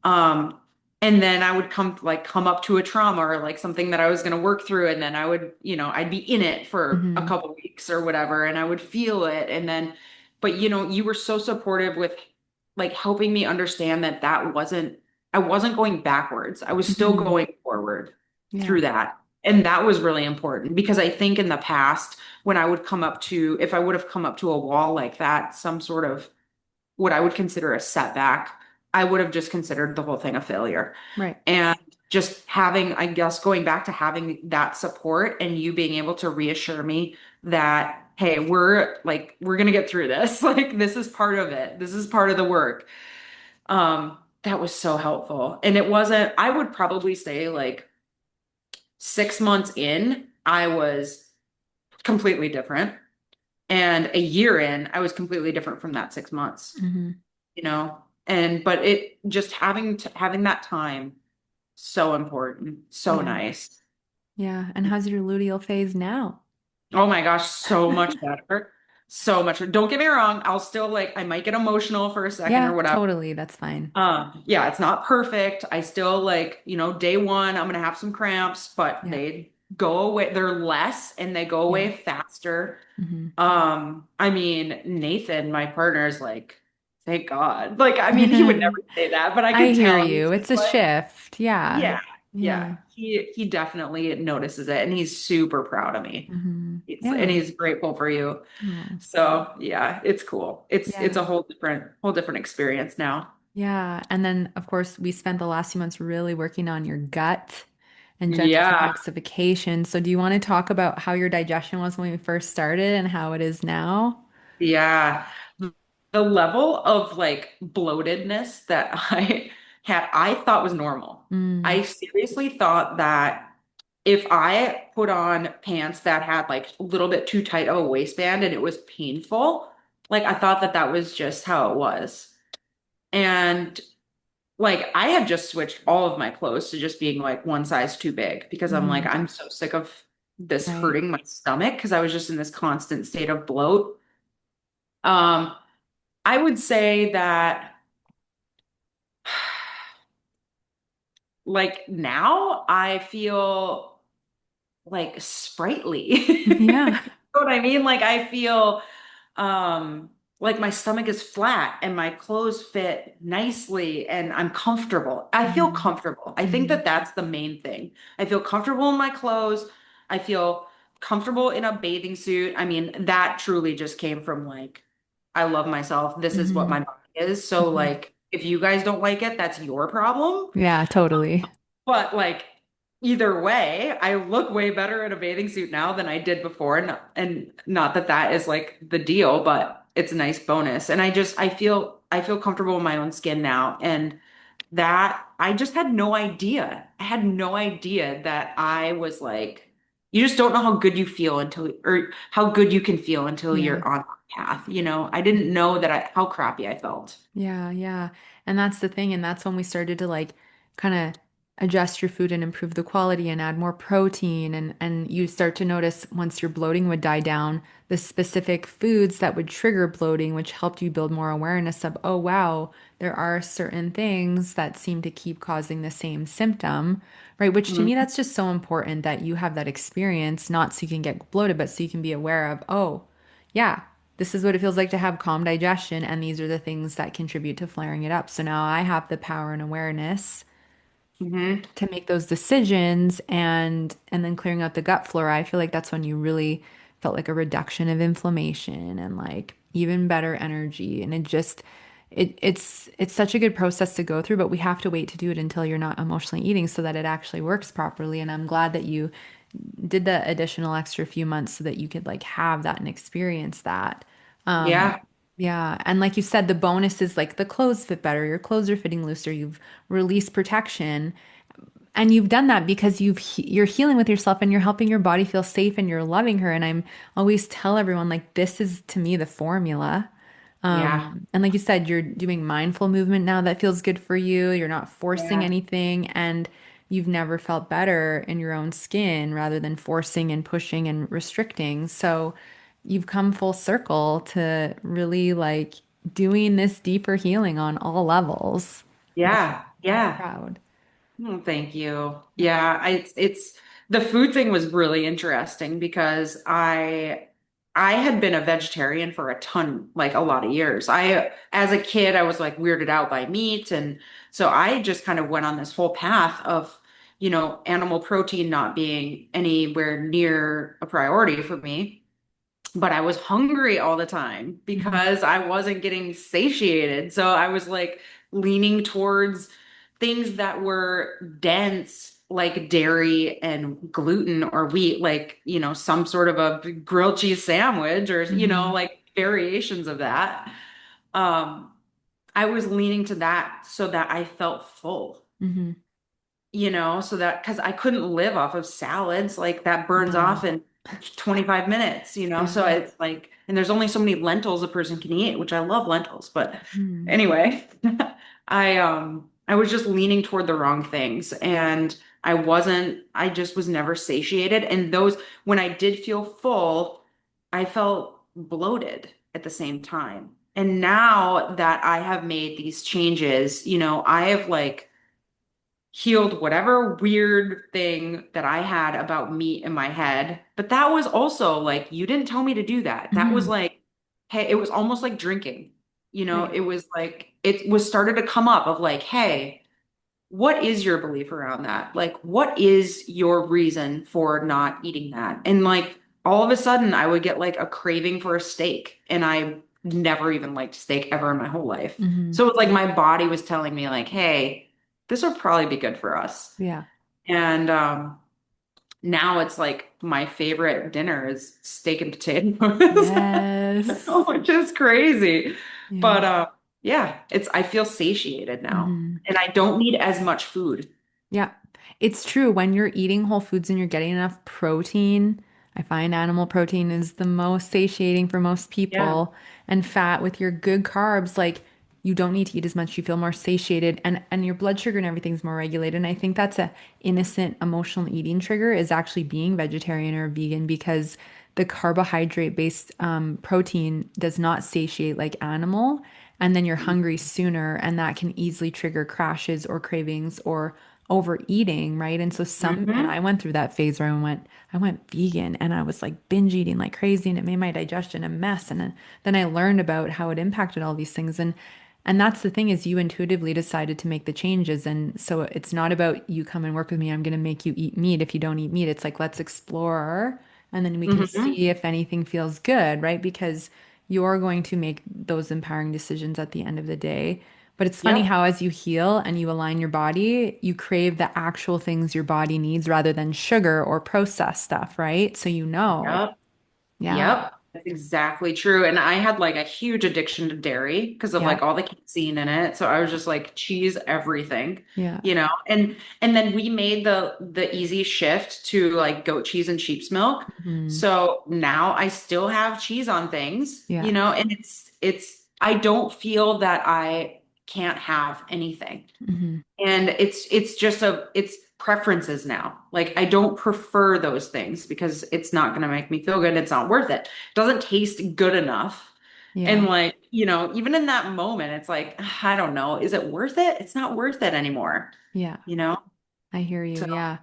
Um, and then I would come up to a trauma or like something that I was going to work through, and then I would, I'd be in it for a Hmm. couple weeks or whatever, and I would feel it, and then, but you were so supportive with like helping me understand that I wasn't going backwards. I was still Hmm. going forward Yeah. through that. And that was really important because I think in the past, when if I would have come up to a wall like that, some sort of what I would consider a setback, I would have just considered the whole thing a failure. Right. And just having, I guess, going back to having that support and you being able to reassure me that, hey, we're gonna get through this. Like this is part of it. This is part of the work. That was so helpful. And it wasn't, I would probably say like 6 months in, I was completely different. And a year in, I was completely different from that 6 months. Hmm. you know and but it just having that time, so important, so Yeah. nice. Yeah. And how's your luteal phase now? Oh my gosh, so much better, so much. Don't get me wrong, I'll still like I might get emotional for a second or Yeah, whatever. totally. That's fine. Yeah, it's not perfect. I still like, day one I'm gonna have some cramps, but Yeah. they go away. They're less and they go Yeah. away faster. Hmm. I mean, Nathan, my partner, is like, thank God. Like, I mean, he would never say that, but I I could hear tell he's you. just It's a like, shift. Yeah. yeah, Yeah. yeah. He definitely notices it, and he's super proud of me. Hmm. And Yeah. he's grateful for you. Oh, So yeah, it's cool. It's yeah. a whole different experience now. Yeah. And then, of course, we spent the last few months really working on your gut and gentle Yeah, detoxification. So, do you want to talk about how your digestion was when we first started and how it is now? yeah. The level of like bloatedness that I had, I thought was normal. Mm, I seriously thought that if I put on pants that had like a little bit too tight of a waistband and it was painful, like I thought that that was just how it was. And like I had just switched all of my clothes to just being like one size too big because I'm like, hmm. I'm so sick of this Right. hurting my stomach because I was just in this constant state of bloat. Um, I would say that like now I feel like sprightly. Yeah. You know what I mean? Like I feel um like my stomach is flat and my clothes fit nicely and I'm comfortable. I feel Hmm. comfortable. I think Hmm. that that's the main thing. I feel comfortable in my clothes. I feel comfortable in a bathing suit. I mean, that truly just came from like I love myself. This is what Hmm. my body is. So Hmm. like if you guys don't like it, that's your problem. Yeah, totally. But like either way, I look way better in a bathing suit now than I did before. And not that that is like the deal, but it's a nice bonus. And I feel comfortable in my own skin now. And that I just had no idea. I had no idea that I was like, you just don't know how good you feel until, or how good you can feel until Yeah. you're on that path. I didn't know that how crappy I felt. Yeah, yeah. And that's the thing. And that's when we started to like kind of adjust your food and improve the quality and add more protein. And you start to notice once your bloating would die down, the specific foods that would trigger bloating, which helped you build more awareness of, oh, wow, there are certain things that seem to keep causing the same symptom, right? Which to me, Mhm. that's just so important that you have that experience, not so you can get bloated, but so you can be aware of, oh, yeah, this is what it feels like to have calm digestion, and these are the things that contribute to flaring it up. So now I have the power and awareness Mhm. to make those decisions and then clearing out the gut flora. I feel like that's when you really felt like a reduction of inflammation and like even better energy. And it's such a good process to go through, but we have to wait to do it until you're not emotionally eating so that it actually works properly. And I'm glad that you did the additional extra few months so that you could like have that and experience that. Um, Yeah. yeah. And like you said, the bonus is like the clothes fit better, your clothes are fitting looser, you've released protection. And you've done that because you're healing with yourself and you're helping your body feel safe and you're loving her. And I'm always tell everyone like this is to me the formula. Yeah. And like you said, you're doing mindful movement now that feels good for you. You're not forcing Yeah. anything and you've never felt better in your own skin rather than forcing and pushing and restricting. So you've come full circle to really like doing this deeper healing on all levels. Makes me Yeah. Yeah. proud. Oh, thank you. Yeah. Yeah, it's the food thing was really interesting because I had been a vegetarian for a ton, like a lot of years. I as a kid I was like weirded out by meat, and so I just kind of went on this whole path of, animal protein not being anywhere near a priority for me. But I was hungry all the time Hmm. because I wasn't getting satiated. So I was like leaning towards things that were dense, like dairy and gluten or wheat, like, some sort of a grilled cheese sandwich or, Hmm. like variations of that. Um, I was leaning to that so that I felt full, Hmm. so that because I couldn't live off of salads, like that burns No. off in 25 minutes, so Yeah. it's like, and there's only so many lentils a person can eat, which I love lentils, but Hmm. anyway, I was just leaning toward the wrong things, and I just was never satiated, and those when I did feel full, I felt bloated at the same time. And now that I have made these changes, I have like healed whatever weird thing that I had about meat in my head. But that was also like, you didn't tell me to do that. That was Hmm. like, hey, it was almost like drinking. Right. It was like, it was started to come up of like, hey, what is your belief around that? Like, what is your reason for not eating that? And like, all of a sudden, I would get like a craving for a steak. And I never even liked steak ever in my whole life. Hmm. So it's like my body was telling me, like, hey, this would probably be good for us. Yeah. And now it's like my favorite dinner is steak and potatoes, Yes. which is crazy. Yeah. But yeah, I feel satiated now, Hmm. and I don't need as much food. Yeah, it's true. When you're eating whole foods and you're getting enough protein, I find animal protein is the most satiating for most Yeah. people. And fat with your good carbs, like you don't need to eat as much. You feel more satiated and your blood sugar and everything's more regulated. And I think that's a innocent emotional eating trigger is actually being vegetarian or vegan because the carbohydrate based protein does not satiate like animal. And then you're hungry sooner, and that can easily trigger crashes or cravings or overeating, right? And so and Hmm. I went through that phase where I went vegan and I was like binge eating like crazy and it made my digestion a mess. And then I learned about how it impacted all these things. And that's the thing is you intuitively decided to make the changes. And so it's not about you come and work with me. I'm going to make you eat meat if you don't eat meat. It's like, let's explore and then we can Hmm. see if anything feels good, right? Because you're going to make those empowering decisions at the end of the day. But it's funny Yep. how as you heal and you align your body, you crave the actual things your body needs rather than sugar or processed stuff, right? So you know. Yep. Yeah. Yep, that's exactly true. And I had like a huge addiction to dairy because of Yeah. like all the casein in it. So I was just like cheese everything, Yeah. And then we made the easy shift to like goat cheese and sheep's milk. Hmm. So now I still have cheese on things, Yeah. and it's I don't feel that I can't have anything. Hmm. And it's preferences now. Like I don't prefer those things because it's not going to make me feel good. It's not worth it. It doesn't taste good enough. And Yeah. like, even in that moment, it's like, I don't know, is it worth it? It's not worth it anymore, Yeah. you know? I hear you. So, Yeah.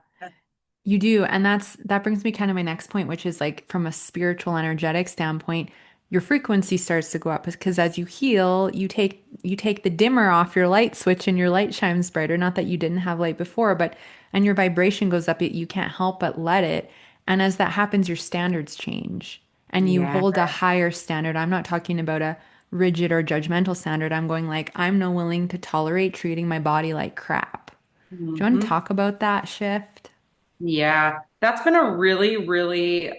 You do. And that brings me kind of my next point, which is like from a spiritual energetic standpoint, your frequency starts to go up because as you heal, you take the dimmer off your light switch and your light shines brighter. Not that you didn't have light before, but and your vibration goes up, you can't help but let it. And as that happens, your standards change and you yeah. hold a higher standard. I'm not talking about a rigid or judgmental standard. I'm going like, I'm no willing to tolerate treating my body like crap. Do you want to Mhm. talk about that shift? Yeah, that's been a really, really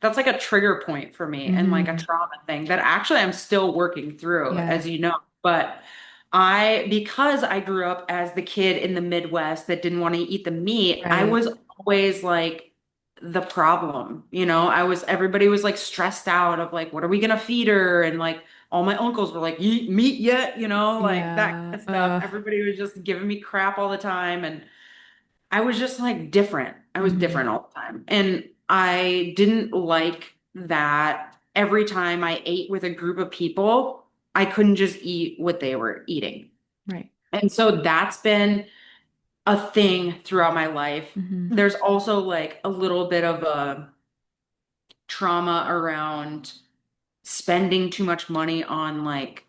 that's like a trigger point for me and like a Hmm. trauma thing that actually I'm still working through, Yeah. as you know. But because I grew up as the kid in the Midwest that didn't want to eat the meat, I Right. was always like the problem. Everybody was like stressed out of like, what are we gonna feed her? And like all my uncles were like, you eat meat yet? Like that Yeah. kind of stuff. Everybody was just giving me crap all the time. And I was just like different. I was Hmm. different all the time. And I didn't like that every time I ate with a group of people, I couldn't just eat what they were eating. Right. And so that's been a thing throughout my life. Hmm. There's also like a little bit of a trauma around spending too much money on like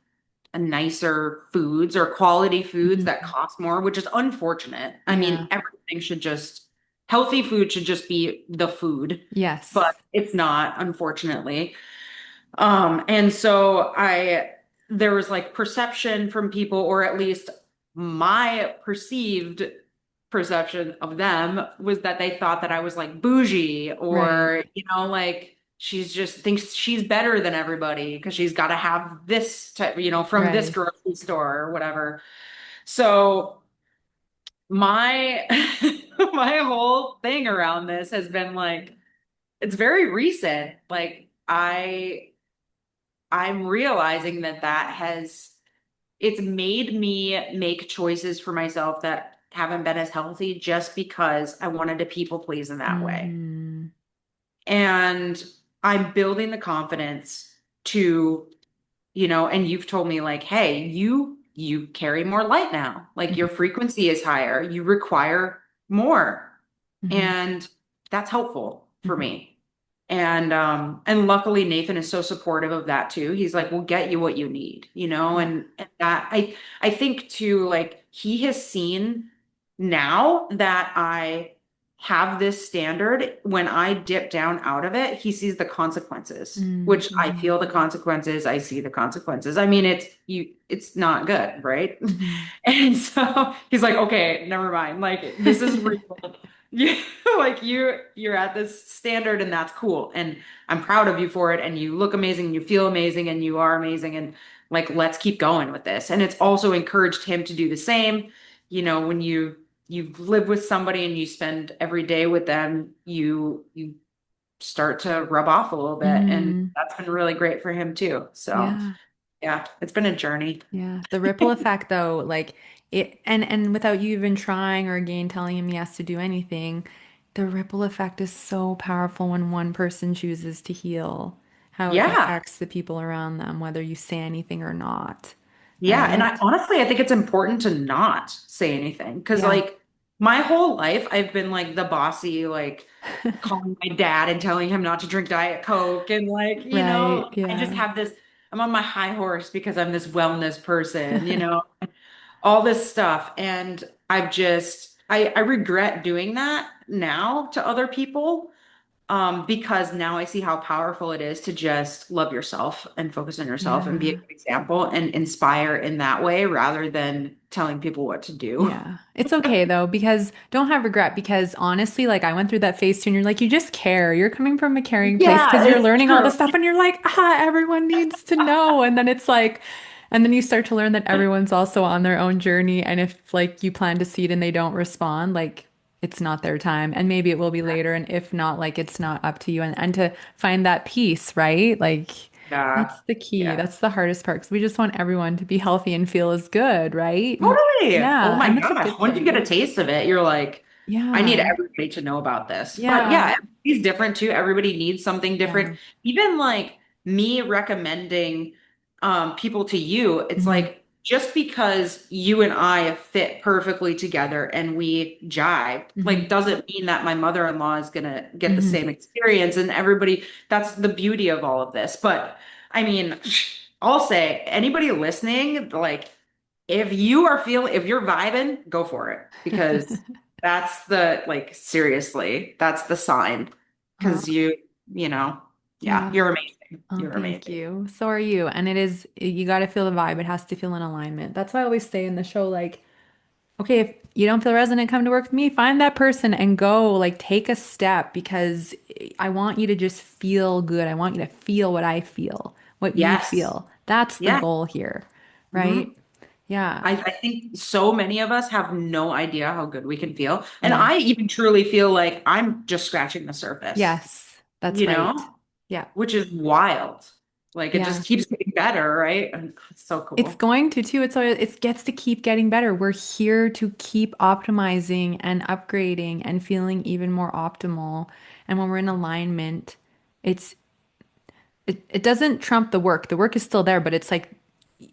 a nicer foods or quality foods that Hmm. cost more, which is unfortunate. I Yeah. mean, healthy food should just be the food, but Yes. it's not, unfortunately. And so there was like perception from people, or at least my perceived perception of them was that they thought that I was like bougie Right. or, like she's just thinks she's better than everybody because she's got to have this type, from this Right. grocery store or whatever. So my my whole thing around this has been like it's very recent. Like I'm realizing that it's made me make choices for myself that haven't been as healthy just because I wanted to people please in that way. Hmm. And I'm building the confidence to, and you've told me like, hey, you carry more light now. Like your Hmm. frequency is higher. You require more. Hmm. And that's helpful for Hmm. me. And luckily Nathan is so supportive of that too. He's like, "We'll get you what you need," Yeah. and that I think too, like he has seen now that I have this standard, when I dip down out of it, he sees the consequences, which I Hmm. feel the consequences, I see the consequences. I mean, it's not good, right? Hmm. And so he's like, okay, never mind. Like this is real. You like you're at this standard and that's cool. And I'm proud of you for it. And you look amazing, and you feel amazing, and you are amazing. And like, let's keep going with this. And it's also encouraged him to do the same. When you live with somebody and you spend every day with them, you start to rub off a little bit. And Hmm. that's been really great for him too. So Yeah. yeah, it's been a journey. Yeah. The ripple effect though, like it and without you even trying or again telling him yes to do anything, the ripple effect is so powerful when one person chooses to heal, how it Yeah. affects the people around them, whether you say anything or not. Yeah, and I Right? honestly I think it's important to not say anything because Yeah. like my whole life I've been like the bossy, like calling my dad and telling him not to drink Diet Coke and like, Right. I just Yeah. have this I'm on my high horse because I'm this wellness person, all this stuff. And I regret doing that now to other people. Because now I see how powerful it is to just love yourself and focus on yourself and be a Yeah. good example and inspire in that way rather than telling people what to do. Yeah. It's okay though, because don't have regret because honestly, like I went through that phase too, and you're like, you just care. You're coming from a caring place Yeah, because you're it's learning all this true. stuff and you're like, everyone needs to know. And then it's like, and then you start to learn that everyone's also on their own journey. And if like you plant a seed and they don't respond, like it's not their time. And maybe it will be later. And if not, like it's not up to you. And to find that peace, right? Like Yeah. that's the key. Yeah. That's the hardest part because we just want everyone to be healthy and feel as good, right? And Totally. Oh yeah, my and that's a gosh. good Once you get a thing. taste of it, you're like, I need Yeah. everybody to know about this. But Yeah. yeah, everybody's different too. Everybody needs something different. Yeah. Even like me recommending people to you, it's Hmm. like just because you and I fit perfectly together and we jive, like Hmm. doesn't mean that my mother-in-law is gonna get the Hmm. same experience and everybody, that's the beauty of all of this. But I mean, I'll say anybody listening, like if you're vibing, go for it because that's like seriously, that's the sign. Oh, Because you know, yeah, yeah. you're amazing. Oh, You're thank amazing. you. So are you. And it is, you got to feel the vibe. It has to feel in alignment. That's why I always say in the show, like, okay, if you don't feel resonant, come to work with me, find that person and go, like, take a step because I want you to just feel good. I want you to feel what I feel, what you Yes. feel. That's the Yeah. goal here, Hmm. right? Yeah. I think so many of us have no idea how good we can feel. And Yeah. I even truly feel like I'm just scratching the surface, Yes. That's you right. know, Yeah. which is wild. Like it Yeah. just keeps getting better, right? And it's so It's cool. going to too. It gets to keep getting better. We're here to keep optimizing and upgrading and feeling even more optimal. And when we're in alignment, it's it doesn't trump the work. The work is still there, but it's like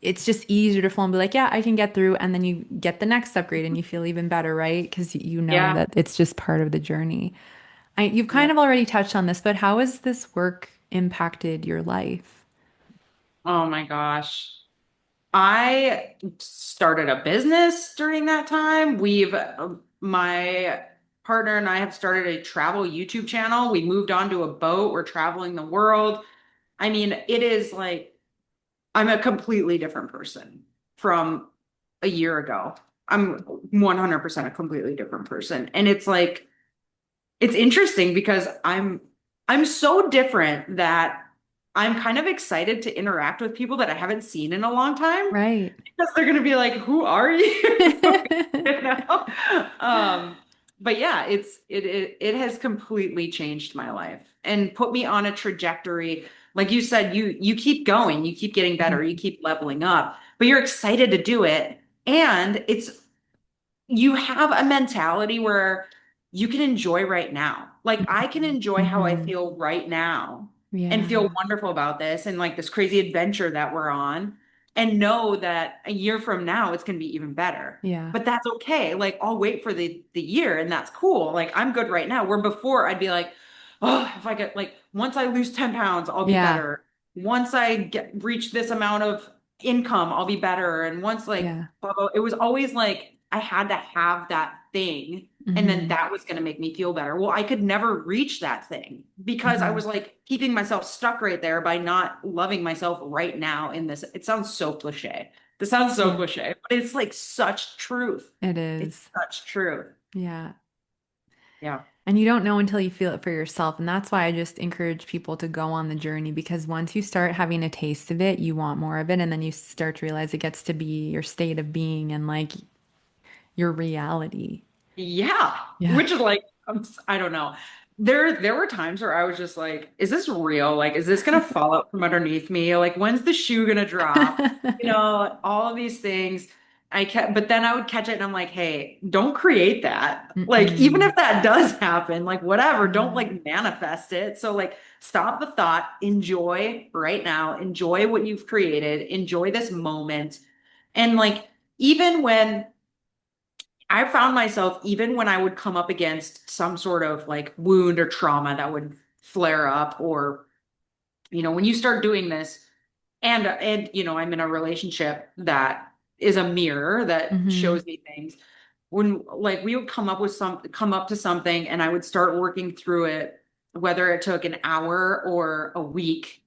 it's just easier to flow and be like, yeah, I can get through. And then you get the next upgrade and you feel even better, right? Because you know Yeah. that it's just part of the journey. You've Yeah. kind of already touched on this, but how has this work impacted your life? Oh my gosh. I started a business during that time. My partner and I have started a travel YouTube channel. We moved onto a boat. We're traveling the world. I mean, it is like I'm a completely different person from a year ago. I'm 100% a completely different person. And it's like, it's interesting because I'm so different that I'm kind of excited to interact with people that I haven't seen in a long time Right. because they're gonna be like, "Who are you?" You know? Um, but yeah, it has completely changed my life and put me on a trajectory. Like you said, you keep going, you keep getting better, you keep leveling up, but you're excited to do it, and it's you have a mentality where you can enjoy right now. Like I can enjoy how I Mm-hmm. feel right now and feel Yeah. wonderful about this and like this crazy adventure that we're on and know that a year from now it's going to be even better. Yeah. But that's okay. Like I'll wait for the year and that's cool. Like I'm good right now. Where before I'd be like, oh, if I get like once I lose 10 pounds, I'll be Yeah. better. Once I reach this amount of income, I'll be better. And once like Yeah. blah, blah, it was always like I had to have that thing and then Mm-hmm. that was going to make me feel better. Well, I could never reach that thing because I Mm-hmm. was like keeping myself stuck right there by not loving myself right now in this. It sounds so cliche. This sounds so Yeah. cliche, but it's like such truth. It It's is. such truth. Yeah. Yeah. And you don't know until you feel it for yourself. And that's why I just encourage people to go on the journey because once you start having a taste of it, you want more of it. And then you start to realize it gets to be your state of being and like your reality. Yeah, Yeah. which is like I don't know. There were times where I was just like, is this real? Like, is this gonna fall out from underneath me? Like, when's the shoe gonna drop? You know, all of these things. But then I would catch it and I'm like, hey, don't create that. Like, even Mm-mm. if that does happen, like whatever, don't Yeah. like manifest it. So like stop the thought, enjoy right now, enjoy what you've created, enjoy this moment. And like even when I found myself, even when I would come up against some sort of like wound or trauma that would flare up, or, when you start doing this, and I'm in a relationship that is a mirror that Mm-hmm. shows me things. When like we would come up to something and I would start working through it, whether it took an hour or a week,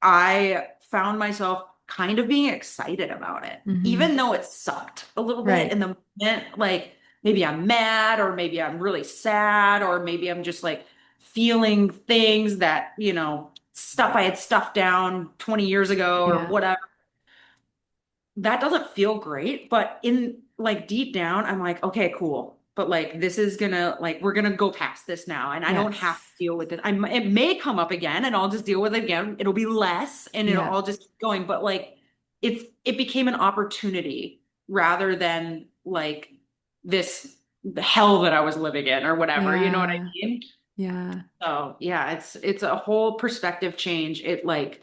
I found myself kind of being excited about it, Mm-hmm. even though it sucked a little bit Right. in the moment. Like maybe I'm mad, or maybe I'm really sad, or maybe I'm just like feeling things that, stuff I had stuffed down 20 years ago or Yeah. whatever. That doesn't feel great, but in like deep down, I'm like, okay, cool. But like this is gonna like we're gonna go past this now, and I don't have to Yes. deal with it. It may come up again, and I'll just deal with it again. It'll be less, and it'll Yeah. all just keep going. But like it became an opportunity rather than like this hell that I was living in or whatever. You know what I Yeah. mean? Yeah. So yeah, it's a whole perspective change. It like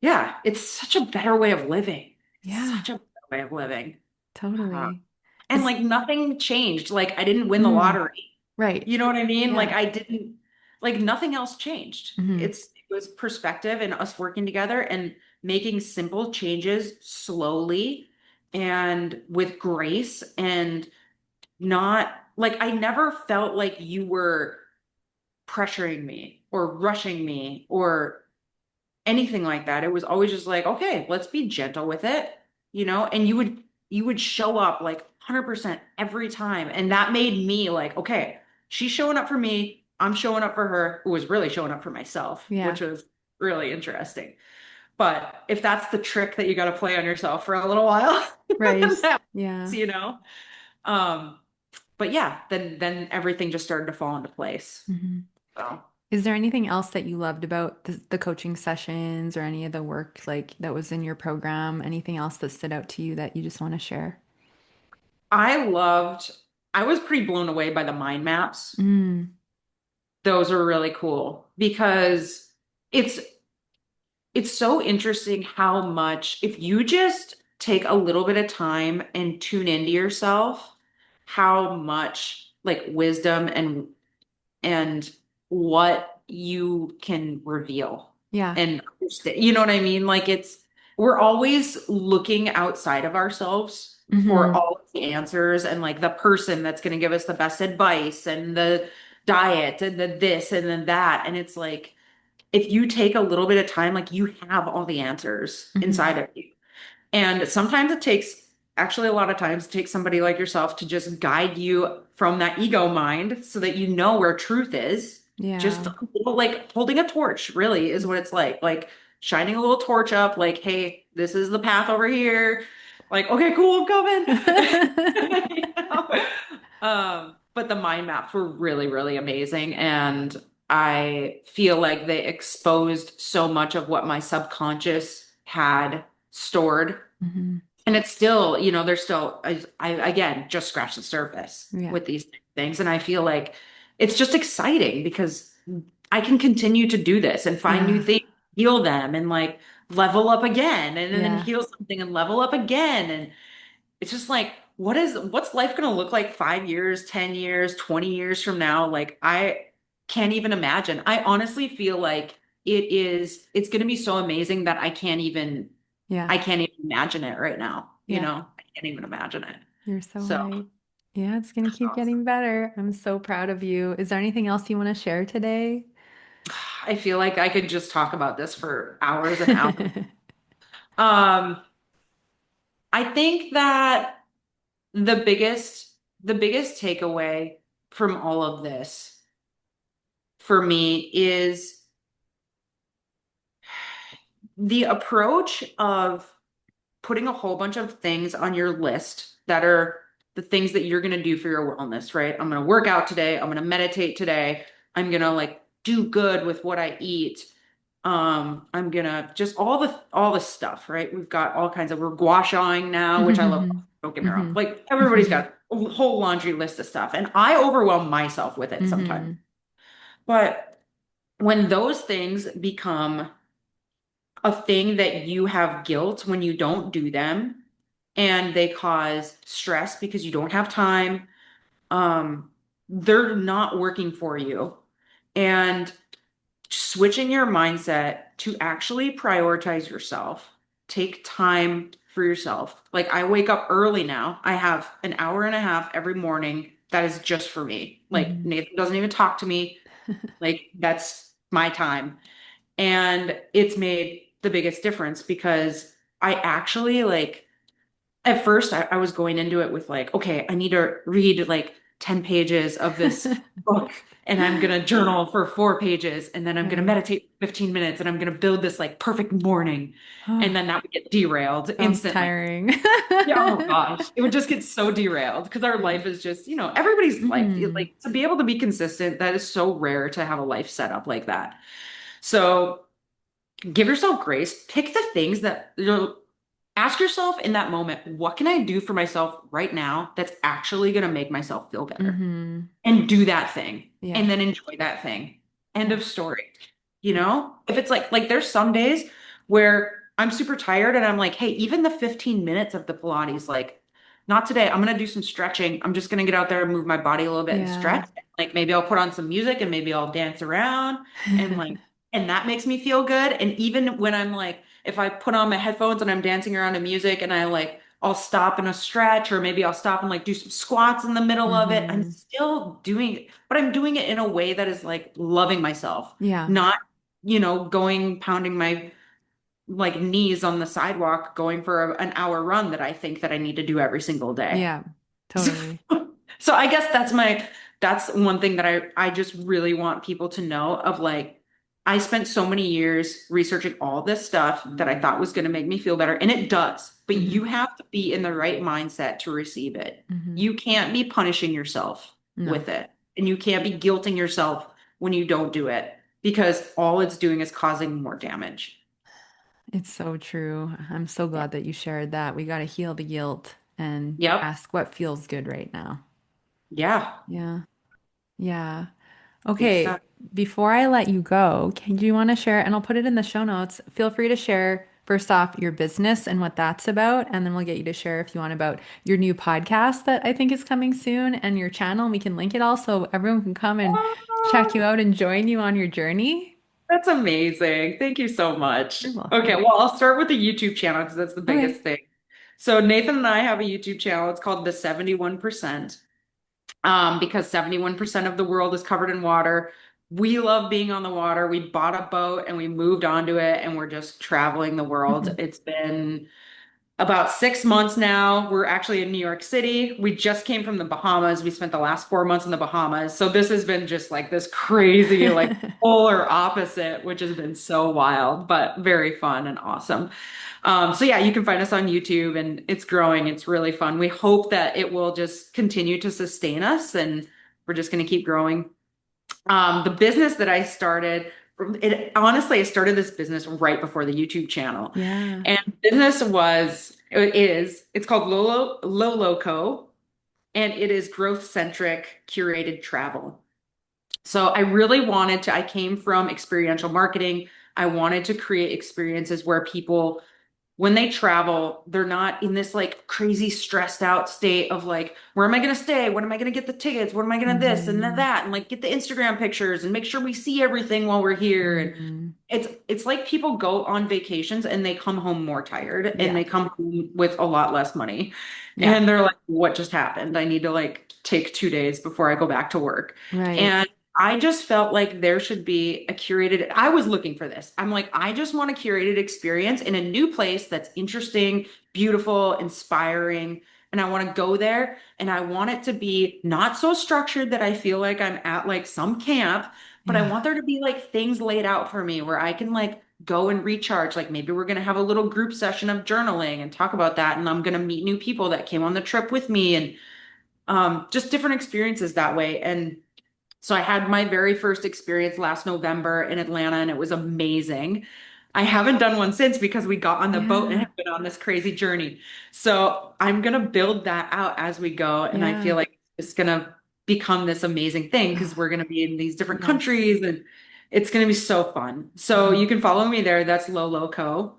yeah, it's such a better way of living. It's Yeah. such a better way of living. Uh, Totally. and It's like nothing changed. Like I didn't win the mm, lottery. right. You know what I mean? Like Yeah. I didn't, like nothing else changed. Mm-hmm. It was perspective and us working together and making simple changes slowly and with grace and not like I never felt like you were pressuring me or rushing me or anything like that. It was always just like, okay, let's be gentle with it, and you would show up like 100% every time. And that made me like, okay, she's showing up for me. I'm showing up for her, who was really showing up for myself, Yeah. which was really interesting. But if that's the trick that you got to play on yourself for a little while, Right. that works, Yeah. you know. Um, but yeah, then everything just started to fall into place. Hmm. So Is there anything else that you loved about the coaching sessions or any of the work like that was in your program? Anything else that stood out to you that you just want to share? I loved, I was pretty blown away by the mind maps. Mm, Those are really cool because it's it's so interesting how much if you just take a little bit of time and tune into yourself, how much like wisdom and what you can reveal yeah. and understand. You know what I mean? Like it's we're always looking outside of ourselves for Hmm. all of the answers and like the person that's going to give us the best advice and the diet and the this and then that. And it's like if you take a little bit of time, like you have all the answers Hmm. inside of you. And sometimes it takes, actually, a lot of times, it takes somebody like yourself to just guide you from that ego mind so that you know where truth is. Just Yeah. a little, like holding a torch, really, is what it's like shining a little torch up, like, hey, this is the path over here. Like, okay, cool, I'm coming. You know? But the mind maps were really, really amazing. And I feel like they exposed so much of what my subconscious had stored. Hmm. And it's still, you know, there's still, I again just scratched the surface Yeah. with these things. And I feel like it's just exciting because I can continue to do this and find new Yeah. things, heal them, and like level up again, and then Yeah. heal something and level up again. And it's just like, what's life going to look like 5 years, 10 years, 20 years from now? Like, I can't even imagine. I honestly feel like it's going to be so amazing that Yeah. I can't even imagine it right now. You Yeah. know, I can't even imagine it. You're so So right. Yeah, it's gonna keep getting better. I'm so proud of you. Is there anything else you want to share today? I feel like I could just talk about this for hours and hours. Um, I think that the biggest takeaway from all of this for me is the approach of putting a whole bunch of things on your list that are the things that you're going to do for your wellness, right? I'm going to work out today. I'm going to meditate today. I'm going to like do good with what I eat. I'm gonna just all the stuff, right? We've got all kinds of we're gua shaing now, which I love. Hmm. Don't get me wrong. Hmm. Like everybody's got a whole laundry list of stuff, and I overwhelm myself with it sometimes. Hmm. But when those things become a thing that you have guilt when you don't do them, and they cause stress because you don't have time, um, they're not working for you. And switching your mindset to actually prioritize yourself, take time for yourself. Like I wake up early now. I have an hour and a half every morning that is just for me. Like Hmm. Nathan doesn't even talk to me. Like that's my time. And it's made the biggest difference because I actually like at first I was going into it with like, okay, I need to read like 10 pages of this book and I'm gonna journal for 4 pages and then I'm gonna Right. meditate 15 minutes and I'm gonna build this like perfect morning. And Oh, then that would get derailed sounds instantly. tiring. Yeah, oh gosh. It would just get so derailed because our life is just, you know, everybody's life, Hmm. like to be able to be consistent, that is so rare to have a life set up like that. So give yourself grace. Pick the things that, you know, ask yourself in that moment, what can I do for myself right now that's actually going to make myself feel better? Hmm. And do that thing Yeah. and then enjoy that thing. End Yeah. of story. You know, if it's like there's some days where I'm super tired and I'm like, hey, even the 15 minutes of the Pilates, like, not today. I'm gonna do some stretching. I'm just gonna get out there and move my body a little bit and Yeah. stretch. Like maybe I'll put on some music and maybe I'll dance around and like, and that makes me feel good. And even when I'm like, if I put on my headphones and I'm dancing around to music and I like I'll stop in a stretch or maybe I'll stop and like do some squats in the middle of it. I'm Hmm. still doing it, but I'm doing it in a way that is like loving myself, Yeah. not, you know, going pounding my like knees on the sidewalk, going for an hour run that I think that I need to do every single day. Yeah. Totally. So I guess that's one thing that I just really want people to know of like I spent so many years researching all this stuff that I thought was going to make me feel better, and it does. But Hmm. you have to be in the right mindset to receive it. Hmm. You can't be punishing yourself No, with it, and you can't be guilting yourself when you don't do it because all it's doing is causing more damage. it's so true. I'm so Yeah. glad that you shared that. We got to heal the guilt and Yep. ask what feels good right now. Yeah. Yeah. Yeah. Okay, Exactly. before I let you go, do you want to share, and I'll put it in the show notes. Feel free to share first off your business and what that's about, and then we'll get you to share if you want about your new podcast that I think is coming soon and your channel. And we can link it all so everyone can come and check you out and join you on your journey. That's amazing. Thank you so much. You're Okay, welcome. well, I'll start with the YouTube channel because that's the biggest Okay. thing. So Nathan and I have a YouTube channel. It's called The 71%. Because 71% of the world is covered in water. We love being on the water. We bought a boat and we moved onto it and we're just traveling the world. Mhm. It's been about 6 months now. We're actually in New York City. We just came from the Bahamas. We spent the last 4 months in the Bahamas. So this has been just like this crazy, like polar opposite, which has been so wild, but very fun and awesome. So yeah, you can find us on YouTube and it's growing. It's really fun. We hope that it will just continue to sustain us and we're just going to keep growing. The business that I started, it honestly, I started this business right before the YouTube channel. Yeah. And it's called Loloco, and it is growth-centric curated travel. So I came from experiential marketing. I wanted to create experiences where people when they travel, they're not in this like crazy stressed out state of like, where am I going to stay? When am I going to get the tickets? What am I going to this and Hmm. that? And like get the Instagram pictures and make sure we see everything while we're here. And Hmm. it's like people go on vacations and they come home more tired and Yeah. they come home with a lot less money. Yeah. And they're like, what just happened? I need to like take 2 days before I go back to work. Right. And I just felt like there should be a curated, I was looking for this. I'm like, I just want a curated experience in a new place that's interesting, beautiful, inspiring. And I want to go there and I want it to be not so structured that I feel like I'm at like some camp, but I Yeah. want there to be like things laid out for me where I can like go and recharge. Like maybe we're going to have a little group session of journaling and talk about that. And I'm going to meet new people that came on the trip with me and just different experiences that way. And so I had my very first experience last November in Atlanta and it was amazing. I haven't done one since because we got on the boat and Yeah. have been on this crazy journey. So I'm gonna build that out as we go. And I feel Yeah. like it's gonna become this amazing thing because Oh, we're gonna be in these different yes. countries and it's gonna be so fun. So Mhm. you can follow me there. That's Lolo Co.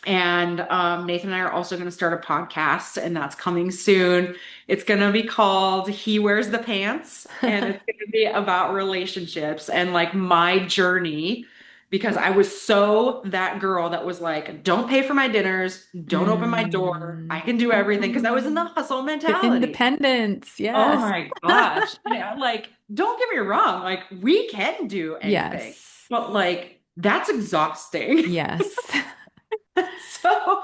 And Nathan and I are also going to start a podcast, and that's coming soon. It's going to be called He Wears the Pants, and it's going to be about relationships and like my journey because I was so that girl that was like, don't pay for my dinners, don't open my door, I Mm. can do everything because I was in the hustle The mentality. independence. Oh Yes. my gosh. Yeah, like, don't get me wrong, like, we can do anything, Yes. but like, that's exhausting. Yes. So,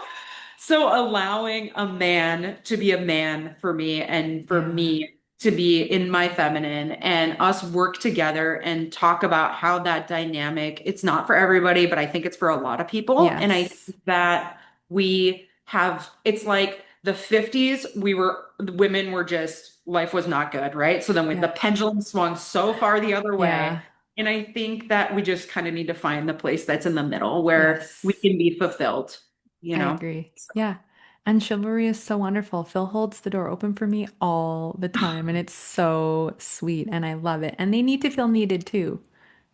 so allowing a man to be a man for me and for Yeah. me to be in my feminine and us work together and talk about how that dynamic, it's not for everybody, but I think it's for a lot of people. And I Yes. think that we have, it's like the 50s, women were just, life was not good, right? So then the Yeah. pendulum swung so far the other way. Yeah. And I think that we just kind of need to find the place that's in the middle where we Yes. can be fulfilled, you I know? agree. Yeah. And chivalry is so wonderful. Phil holds the door open for me all the time, and it's so sweet, and I love it. And they need to feel needed too,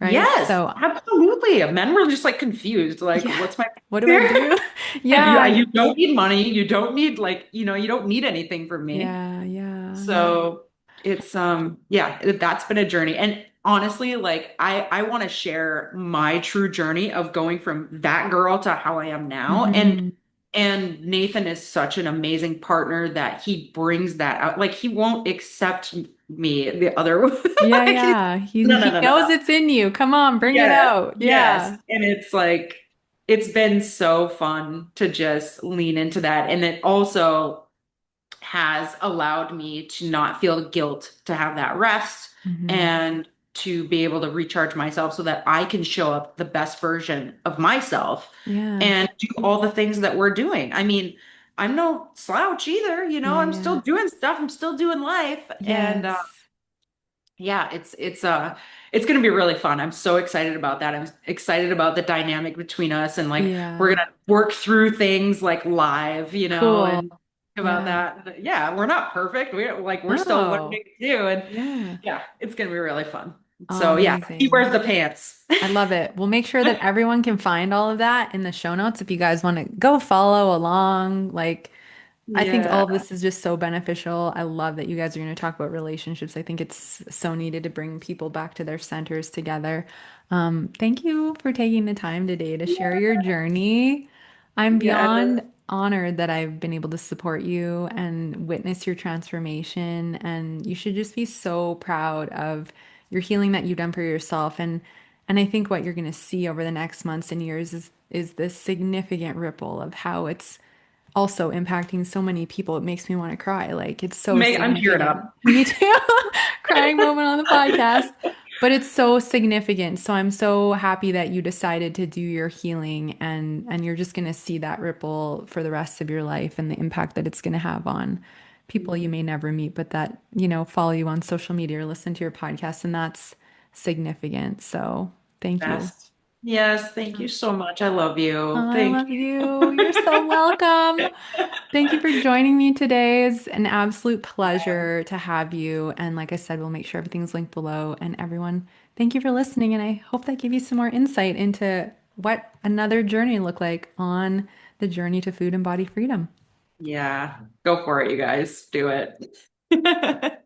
right? Yes, So, absolutely. Men were just like confused, like, yeah. what's my What do I here? do? And Yeah. you don't need money. You don't need like, you don't need anything from me. Yeah. Yeah. Yeah. So it's yeah, that's been a journey. And honestly, like I want to share my true journey of going from that girl to how I am now. Hmm. And Nathan is such an amazing partner that he brings that out. Like he won't accept me the other way. Yeah. Like he's Yeah. no, no, He no, no, knows no. it's in you. Come on, bring it Yes, out. yes. Yeah. And it's like it's been so fun to just lean into that. And it also has allowed me to not feel guilt to have that rest Hmm. and to be able to recharge myself so that I can show up the best version of myself Yeah. and do all the things that we're doing. I mean, I'm no slouch either, Yeah, I'm still yeah. doing stuff, I'm still doing life. And Yes. yeah, it's going to be really fun. I'm so excited about that. I'm excited about the dynamic between us and like we're Yeah. going to work through things like live, Cool. and about Yeah. that. Yeah, we're not perfect. We're still No. learning too, and Yeah. yeah, it's going to be really fun. Oh, So yeah, he amazing. wears the pants. I love it. We'll make sure that everyone can find all of that in the show notes if you guys want to go follow along. Like, I think all Yeah. of this is just so beneficial. I love that you guys are going to talk about relationships. I think it's so needed to bring people back to their centers together. Thank you for taking the time today to share your journey. I'm Yeah. beyond honored that I've been able to support you and witness your transformation. And you should just be so proud of your healing that you've done for yourself. And I think what you're going to see over the next months and years is this significant ripple of how it's also impacting so many people. It makes me want to cry. Like it's so I'm tearing significant. up. Me too. Crying moment on the podcast. But it's so significant. So I'm so happy that you decided to do your healing and you're just going to see that ripple for the rest of your life and the impact that it's going to have on people you may never meet, but that, follow you on social media or listen to your podcast. And that's significant. So thank you. Best. Yes, thank you so much. I love you. I Thank love you. You're so welcome. Thank you for joining me today. It's an absolute pleasure to have you. And like I said, we'll make sure everything's linked below. And everyone, thank you for listening. And I hope that gave you some more insight into what another journey looked like on the journey to food and body freedom. you. Yeah, go for it, you guys. Do it.